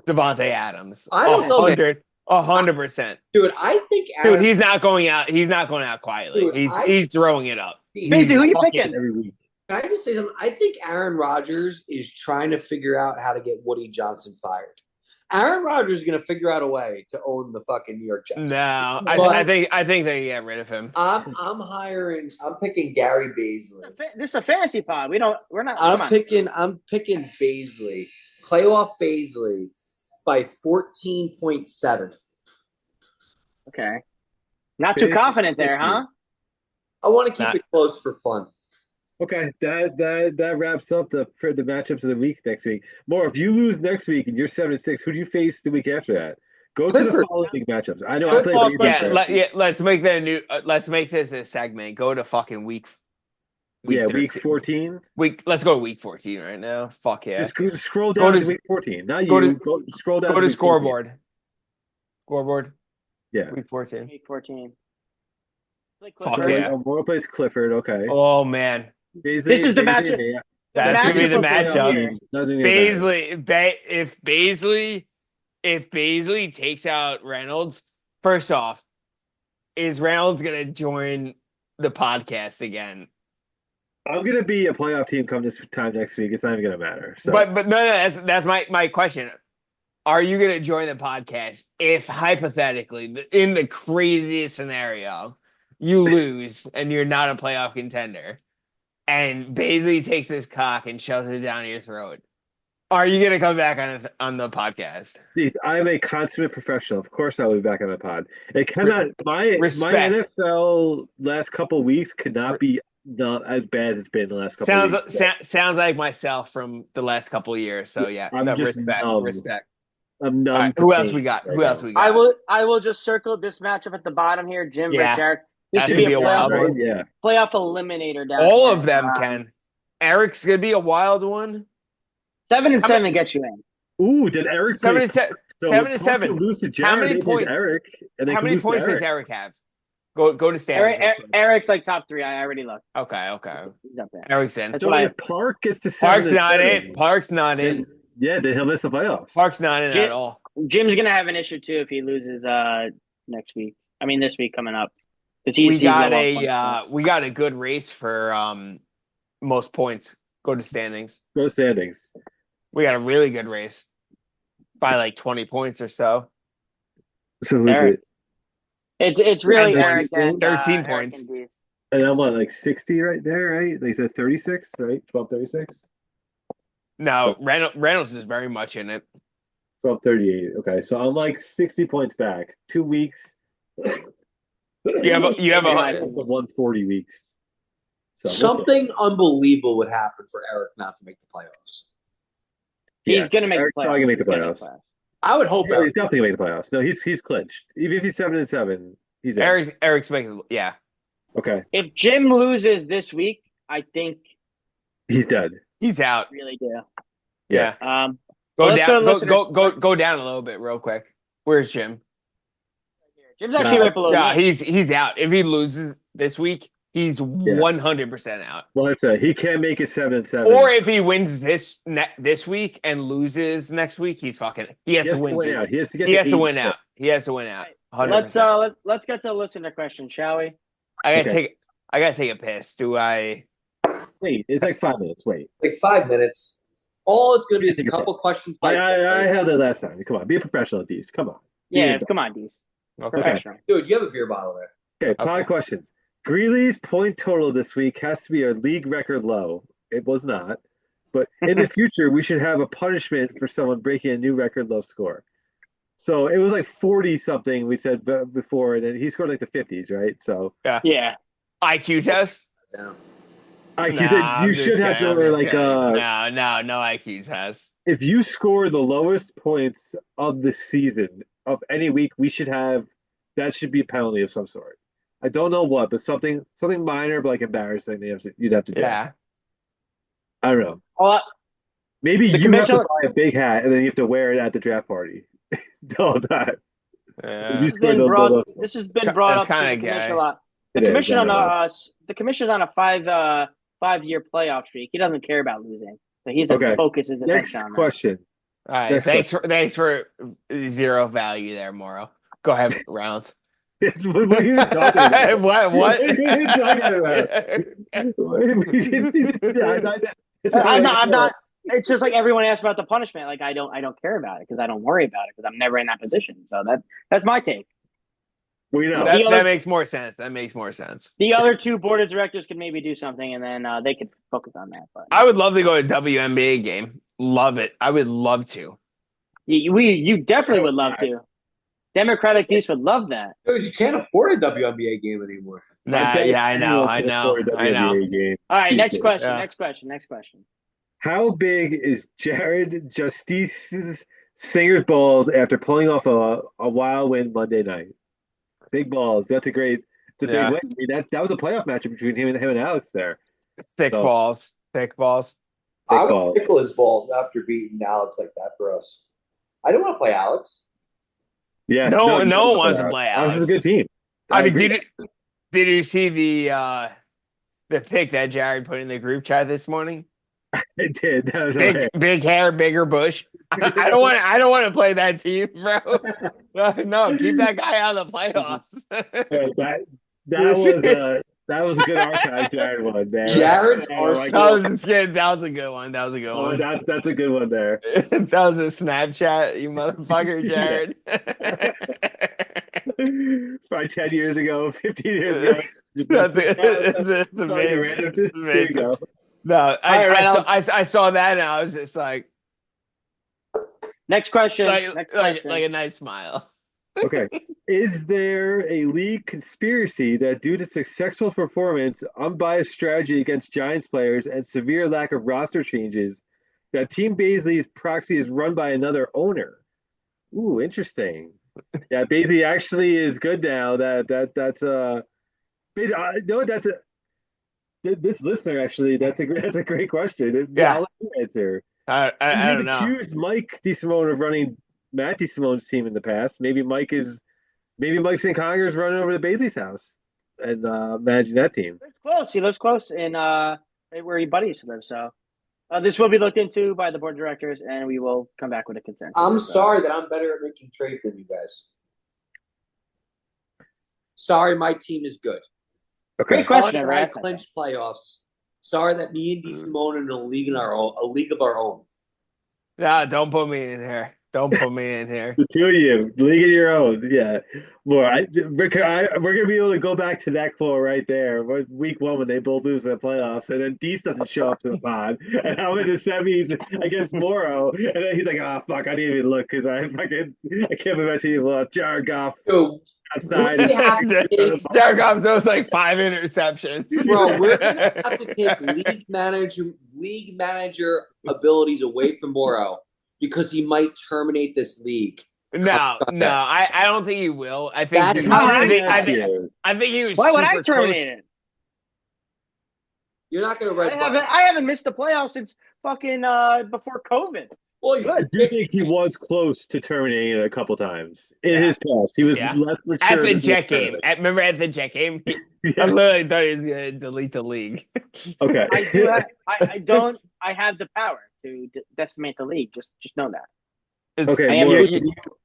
Devontae Adams. I don't know, man. 100%. Dude, I think Dude, Aaron, he's not going out. He's not going out quietly. Dude, He's throwing it up. Baisley, who you Fucking picking? every week. Can I just say something? I think Aaron Rodgers is trying to figure out how to get Woody Johnson fired. Aaron Rodgers is going to figure out a way to own the fucking New York Jets. No, But- I think they get rid of him. I'm picking Gary Baisley. This is a fantasy pod. We're not. I'm come on. picking Baisley. Playoff Baisley by 14.7. Okay. Not too confident there, huh? I want to keep it close for fun. Okay, that wraps up the matchups of the week next week. More, if you lose next week and you're 7-6, who do you face the week after that? Go to the Clifford. following matchups. I know I played Football with you. Let's make that a new. Let's make this a segment. Go to fucking week week 13. 14. Let's go to week 14 right now. Fuck yeah. Just scroll down to week 14. Not you. Scroll down. Go to week 14. scoreboard. Scoreboard. Yeah. Week 14. Week 14. Fuck yeah. Morrow plays Clifford. Okay. Oh man. This is the matchup. That's gonna be the matchup. If Baisley takes out Reynolds, first off, is Reynolds gonna join the podcast again? I'm gonna be a playoff team come this time next week. It's not even gonna matter. So. But no, that's my question. Are you gonna join the podcast if hypothetically, in the craziest scenario, you lose and you're not a playoff contender, and Baisley takes his cock and shoves it down your throat? Are you going to come back on the podcast? Please, I'm a consummate professional. Of course, I'll be back on the pod. It cannot. My NFL last couple weeks could not be not as bad as it's been the last couple. Sounds like myself from the last couple of years. So yeah, I'm just respect. I'm numb. Right, who else we got? I will just circle this matchup at the bottom here. Jim versus Jared. This That could should be a wild one. Yeah. Playoff eliminator down. All of them can. Eric's gonna be a wild one. 7-7 gets you in. Ooh, did Eric 7-7? 7-7. Lose to Jared, how many points? Eric, and how many points does Eric have? Go to standings. Eric's like top 3. I already looked. Okay. He's up there. Eric's in. That's so why if Park gets to 7-7, Park's not in. Yeah, then he'll miss the playoffs. Park's not in at all. Jim's gonna have an issue too if he loses next week. I mean this week coming up. We got a good race for most points. Go to standings. We got a really good race by like 20 points or so. So who's Eric. It's really Eric and 13 points. And I'm like 60 right there, right? They said 36, right? 1236. No, Reynolds is very much in it. 1238. Okay, so I'm like 60 points back. 2 weeks. You have 140 weeks. So something unbelievable would happen for Eric not to make the playoffs. He's going to make the playoffs. Probably going to make the playoffs. I would hope he's definitely going to make the playoffs. No, he's clinched. Even if he's 7-7, he's in. Eric's making. Yeah. Okay. If Jim loses this week, I think he's dead. He's out. Really do. Yeah. Go down a little bit real quick. Where's Jim? Jim's actually right below. Yeah, he's out. If he loses this week, he's 100% out. Well, he can't make it 7-7. Or if he wins this week and loses next week, he's fucking. He has to win out. He has to win out. He has to win out. 100%. Let's get to a listener question, shall we? I gotta take a piss. Do I? Wait, it's like 5 minutes. Wait, like 5 minutes. All it's going to be is a couple questions by I had that last time. Come on, be a professional, D's. Come on. Yeah, come on, D's. Okay. Professional. Dude, you have a beer bottle there. Okay, 5 questions. Greeley's point total this week has to be a league record low. It was not. But in the future, we should have a punishment for someone breaking a new record low score. So it was like 40 something we said before, and then he scored like the 50s, right? So Yeah. IQ test? Yeah. You should have to like no IQ test. If you score the lowest points of the season of any week, we should have that should be a penalty of some sort. I don't know what, but something minor but like embarrassing you'd have to do. Yeah. I don't know. Well, Maybe the you have to commissioner- buy a big hat and then you have to wear it at the draft party the whole time. Yeah. this has been brought up to kinda the commissioner gay. a lot. The commissioner's on a 5-year playoff streak. He doesn't care about losing. So he's focus his Next attention on that. question. All right. Thanks for zero value there, Morrow. Go ahead, Rounds. What are you talking about? What? What are you talking about? I'm not. It's just like everyone asks about the punishment. Like I don't care about it because I don't worry about it because I'm never in that position. So that's my take. We know that makes more sense. That makes more sense. The other two board of directors could maybe do something, and then they could focus on that. But I would love to go to a WNBA game. Love it. I would love to. You definitely would love to. Democratic East would love that. Dude, you can't afford a WNBA game anymore. I know. All right, next question. Yeah. Next question. How big is Jared Justice's Singer's balls after pulling off a wild win Monday night? Big balls. It's a big win. I mean, that was a playoff matchup between him and Alex there. Thick balls. I would tickle his balls after beating Alex like that for us. I don't want to play Alex. Yeah, no one wants to play Alex. Alex is a good team. I mean, did you see the pic that Jared put in the group chat this morning? I did. That was big hair, bigger bush. I don't want to play that team, bro. No, keep that guy out of the playoffs. That was a good archive Jared one there. Jared, that was a good one. That's a good one there. That was a Snapchat, you motherfucker, Jared. Probably 10 years ago, 15 years ago. It's amazing. No, I saw that and I was just like, next question. Like a nice smile. Okay. Is there a league conspiracy that due to successful performance, unbiased strategy against Giants players, and severe lack of roster changes, that Team Baisley's proxy is run by another owner? Ooh, interesting. Yeah, Baisley actually is good now. That's this listener actually. That's a great question. Yeah, I'll let you answer. I don't know. Accused Mike DeSimone of running Matt DeSimone's team in the past. Maybe Mike St. Conger's running over to Baisley's house and managing that team. He lives close in where your buddies live. So this will be looked into by the board of directors, and we will come back with a consensus. I'm sorry that I'm better at making trades than you guys. Sorry, my team is good. Okay. Great question. I clinched playoffs. Sorry that me and DeSimone are in a league of our own. Nah, don't put me in here. Don't put me in here. The two of you, league of your own. Yeah. More. We're going to be able to go back to that quote right there. Week 1 when they both lose in the playoffs, and then Deese doesn't show up to the pod, and I'm in the semis against Morrow, and then he's like, "Oh fuck, I didn't even look because I can't believe my team lost." Jared Goff outside. Jared Goff throws like 5 interceptions. Bro, we're going to have to take league manager abilities away from Morrow. Because he might terminate this league. No, I don't think he will. I think he was. Why would I terminate it? You're not going to write. I haven't missed the playoffs since fucking before COVID. Well, I do think he was close to terminating it a couple times in his past. He was less mature at the Jet game. Remember at the Jet game? I literally thought he was going to delete the league. Okay, I have the power to decimate the league. Just know that. Okay,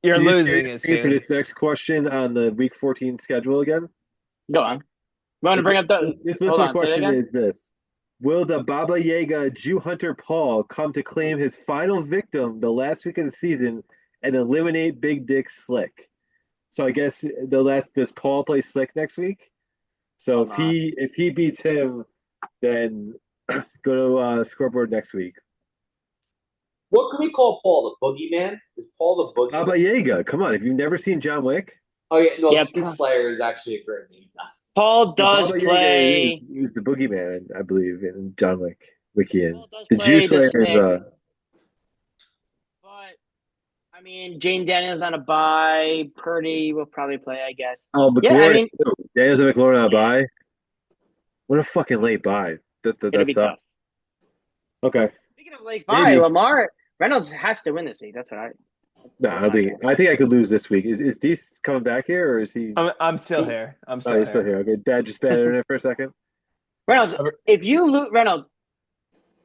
you're losing it for this next question on the Week 14 schedule again. Go on. You want to bring up this listener question is this: Will the Baba Yaga Jew hunter Paul come to claim his final victim the last week of the season and eliminate Big Dick Slick? So I guess does Paul play Slick next week? So Hold on. if he beats him, then go to scoreboard next week. What can we call Paul? The boogeyman? Is Paul the boogeyman? Baba Yaga, come on! Have you never seen John Wick? Oh yeah, no. Yep. True Slayer is actually a great name. Paul does Baba Yaga, play. he was the boogeyman, I believe, in John Wick. Wikian. Paul does The play Jew the Slayer is Slick. But I mean, Jane Daniels on a bye. Purdy will probably play, I guess. McLaurin. Yeah, I mean, Daniels and McLaurin on a bye. What a fucking late bye. it'll That be tough. sucks. Okay. Speaking of late bye, Maybe. Lamar Reynolds has to win this week. That's what I. No, I think I could lose this week. Is Deese coming back here or is he? I'm still here. I'm still Oh, he's still here. Okay, Dad, just bad internet for a second. Reynolds, if you lose Reynolds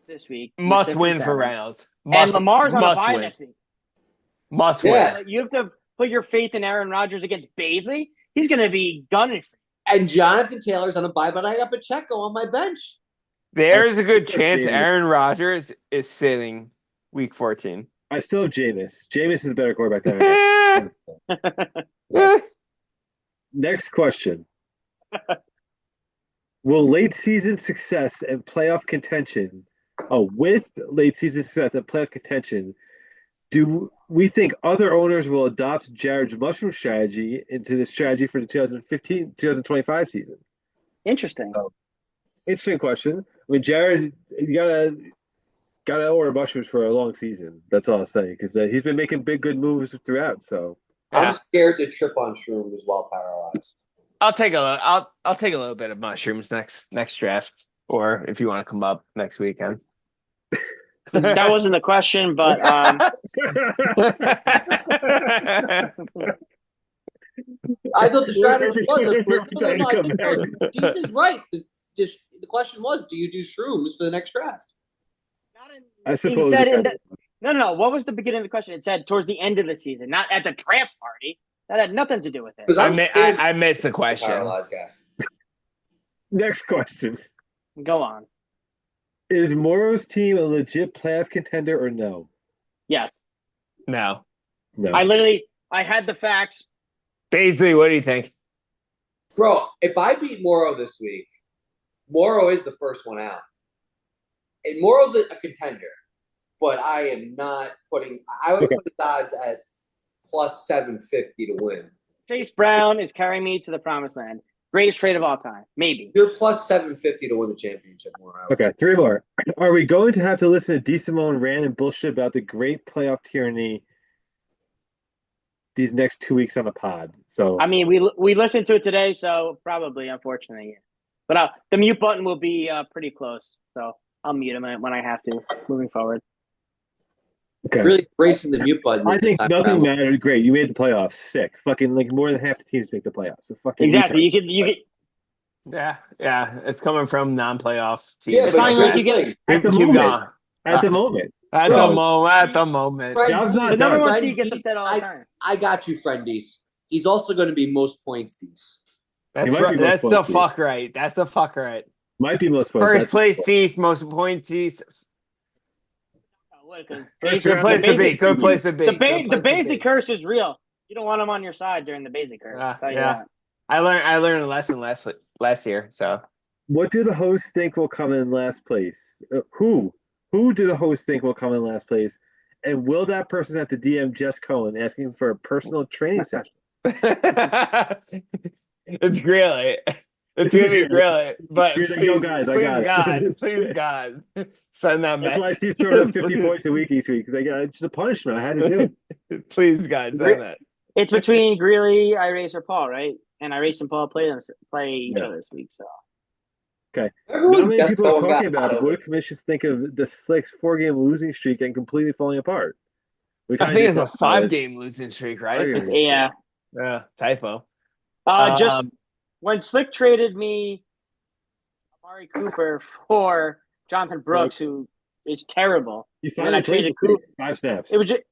this week, you're Must 6 win and for 7. Reynolds. And Lamar's on a must bye win. next week. Must Yeah. win. You have to put your faith in Aaron Rodgers against Baisley. He's going to be gunning for you. And Jonathan Taylor's on a bye, but I got Pacheco on my bench. There's a good chance Jameis. Aaron Rodgers is sitting week 14. I still have Jameis. Jameis is a better quarterback than Aaron. Next question. Will late season success and playoff contention, with late season success and playoff contention, do we think other owners will adopt Jared's mushroom strategy into the strategy for the 2025 season? Interesting. Interesting question. I mean, Jared, you gotta order mushrooms for a long season. That's all I'll say because he's been making good moves throughout. So I'm scared to trip on shrooms while paralyzed. I'll take a little bit of mushrooms next draft, or if you want to come up next weekend. That wasn't the question, but I thought the strategy was Deese is right. The question was, do you do shrooms for the next draft? I suppose he said no. What was the beginning of the question? It said towards the end of the season, not at the draft party. That had nothing to do with it. I missed the question. Paralyzed guy. Next question. Go on. Is Moro's team a legit playoff contender or no? Yes. No. I had the facts. Basically, what do you think? Bro, if I beat Moro this week, Moro is the first one out. And Moro's a contender, but I am not putting – I would put the odds at plus 750 to win. Chase Brown is carrying me to the promised land. Greatest trade of all time. Maybe. You're plus 750 to win the championship, Moro. Okay, 3 more. Are we going to have to listen to DeSimone rant and bullshit about the great playoff tyranny these next 2 weeks on the pod? So I mean, we listened to it today, so probably, unfortunately. Yeah. But the mute button will be pretty close, so I'll mute him when I have to moving forward. Okay. Really bracing the mute button. I think nothing mattered. Great, you made the playoffs. Sick. Fucking more than half the teams make the playoffs. So fucking exactly. You could. Yeah. It's coming from non-playoff teams. Yeah, It's not like you get at the keep moment. going. At the moment. At the moment. Job's not the number done. one seed gets upset all the time. I got you, friend Deese. He's also going to be most points, Deese. That's He might be right. most That's the points, fuck right. That's the fuck right. Might be most points. First place East, most points East. First Good round, place to be. Good place to be. The Baisley curse is real. You don't want him on your side during the Baisley curse. I'll tell you that. I learned a lesson last year. So What do the hosts think will come in last place? Who do the hosts think will come in last place? And will that person have to DM Jess Cohen asking for a personal training session? it's really. It's gonna be really, but Here's please, go, guys. I got it. Please God, send that That's message. why I see throwing up 50 points a week each week because it's just a punishment. I had to do it. Please God, send that. It's between Greeley, Iris, or Paul, right? And Iris and Paul play each other this week. So Okay. Everyone Not many Jess people are Cohen talking got about out it. of What it. do commissions think of the Slicks 4-game losing streak and completely falling apart? I think it's a 5-game losing streak, right? yeah. Yeah, typo. Just when Slick traded me Amari Cooper for Jonathan Brooks, who is terrible. You And then I finally traded played Cooper. 5 snaps. It was just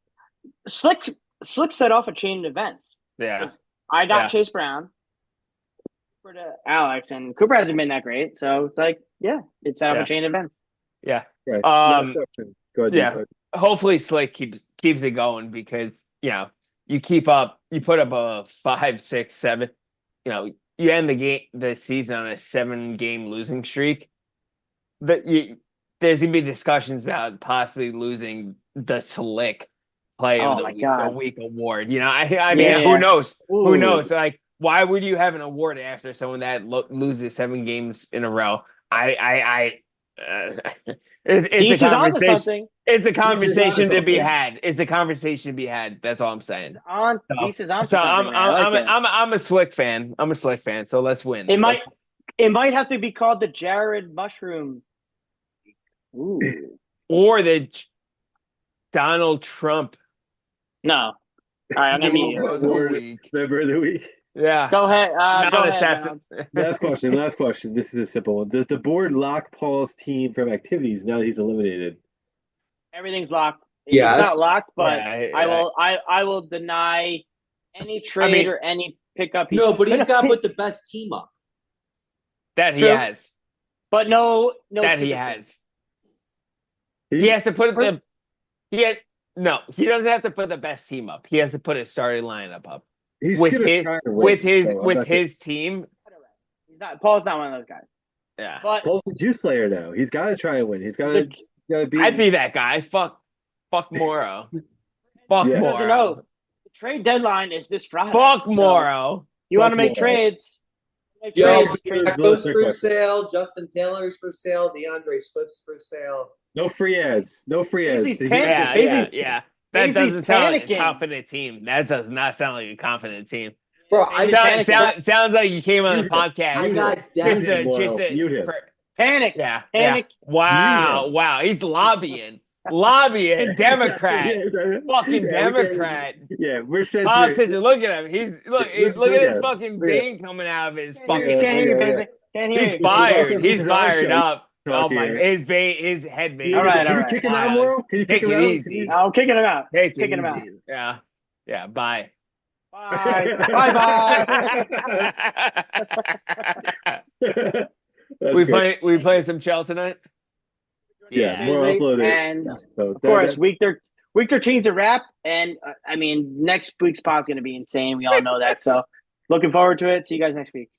Slick set off a chain of events. Yeah. I got Chase Brown, Cooper to Alex, and Cooper hasn't been that great. So it's like Yeah, it's set up Yeah. a chain of events. Yeah. Right. Last question. Go ahead. Yeah. Deepak. Hopefully Slick keeps it going because you put up a 5, 6, 7. You end the season on a 7-game losing streak. There's gonna be discussions about possibly losing the Slick Play of Oh the my Week, God. award. I mean, Yeah. who knows? Who Ooh. knows? Like, why would you have an award after someone that loses 7 games in a row? It's a Deece is on to conversation. something. It's a conversation to be something. had. It's a conversation to be had. That's all I'm saying. Deece is on to So something, man. I like it. I'm a Slick fan. I'm a Slick fan. So let's win. It might have to be called the Jared Mushroom. Ooh. Or the Donald Trump No. All right, I'm gonna meet you. Member of the Week. Member of the week. Yeah. Go ahead. Go ahead. Non-assassin. Reynolds. Last question. This is a simple one. Does the board lock Paul's team from activities now that he's eliminated? Everything's locked. Yeah, It's that's- not locked, but Yeah, I will deny any trade or any pickup. No, but he's got to put the best team up. That he True. has. But no. That he stupid has. He has to put For- no, he doesn't have to put the best team up. He has to put a starting lineup up He's with gonna his try to win, so I'm not his team. He's not. Paul's not one of those guys. Yeah, But Paul's the juice slayer now. He's got to try and win. He's got to be. I'd be that guy. Fuck Morrow. Fuck Yeah. doesn't Morrow. know. The trade deadline is this Friday. Fuck So Morrow. you want to Fuck make Morrow. trades? Make Yo, trades. Flacco's for sale. Justin Taylor's for sale. DeAndre Swift's for sale. No free ads. No free ads. Beasley's Yeah. That Beasley's doesn't sound like a panicking. confident team. That does not sound like a confident team. Bro, I Beasley's got panicking. Sounds like you came on the Mute him. I podcast got that. Mute him. Panic. Yeah. Panic. Wow. He's lobbying. Democrat. Fucking Democrat. Yeah, we're censoring. Politician, look at him. Look at his at fucking him. vein coming out of his Can't fucking. hear you, Yeah. Beasley. Can't hear He's you. fired. Welcome He's to our fired show. up. Oh Talking my! here. His head vein. All right, Can you kick him out, Morrow? Can you kick Take him it out? easy. I'm kicking him out. Take it Kicking him out. easy. Yeah. Bye. Bye. Bye. We play some Chell tonight. Yeah, more uploaded. And So of course, week 13's a wrap. And I mean, next week's pod's going to be insane. We all know that. So looking forward to it. See you guys next week.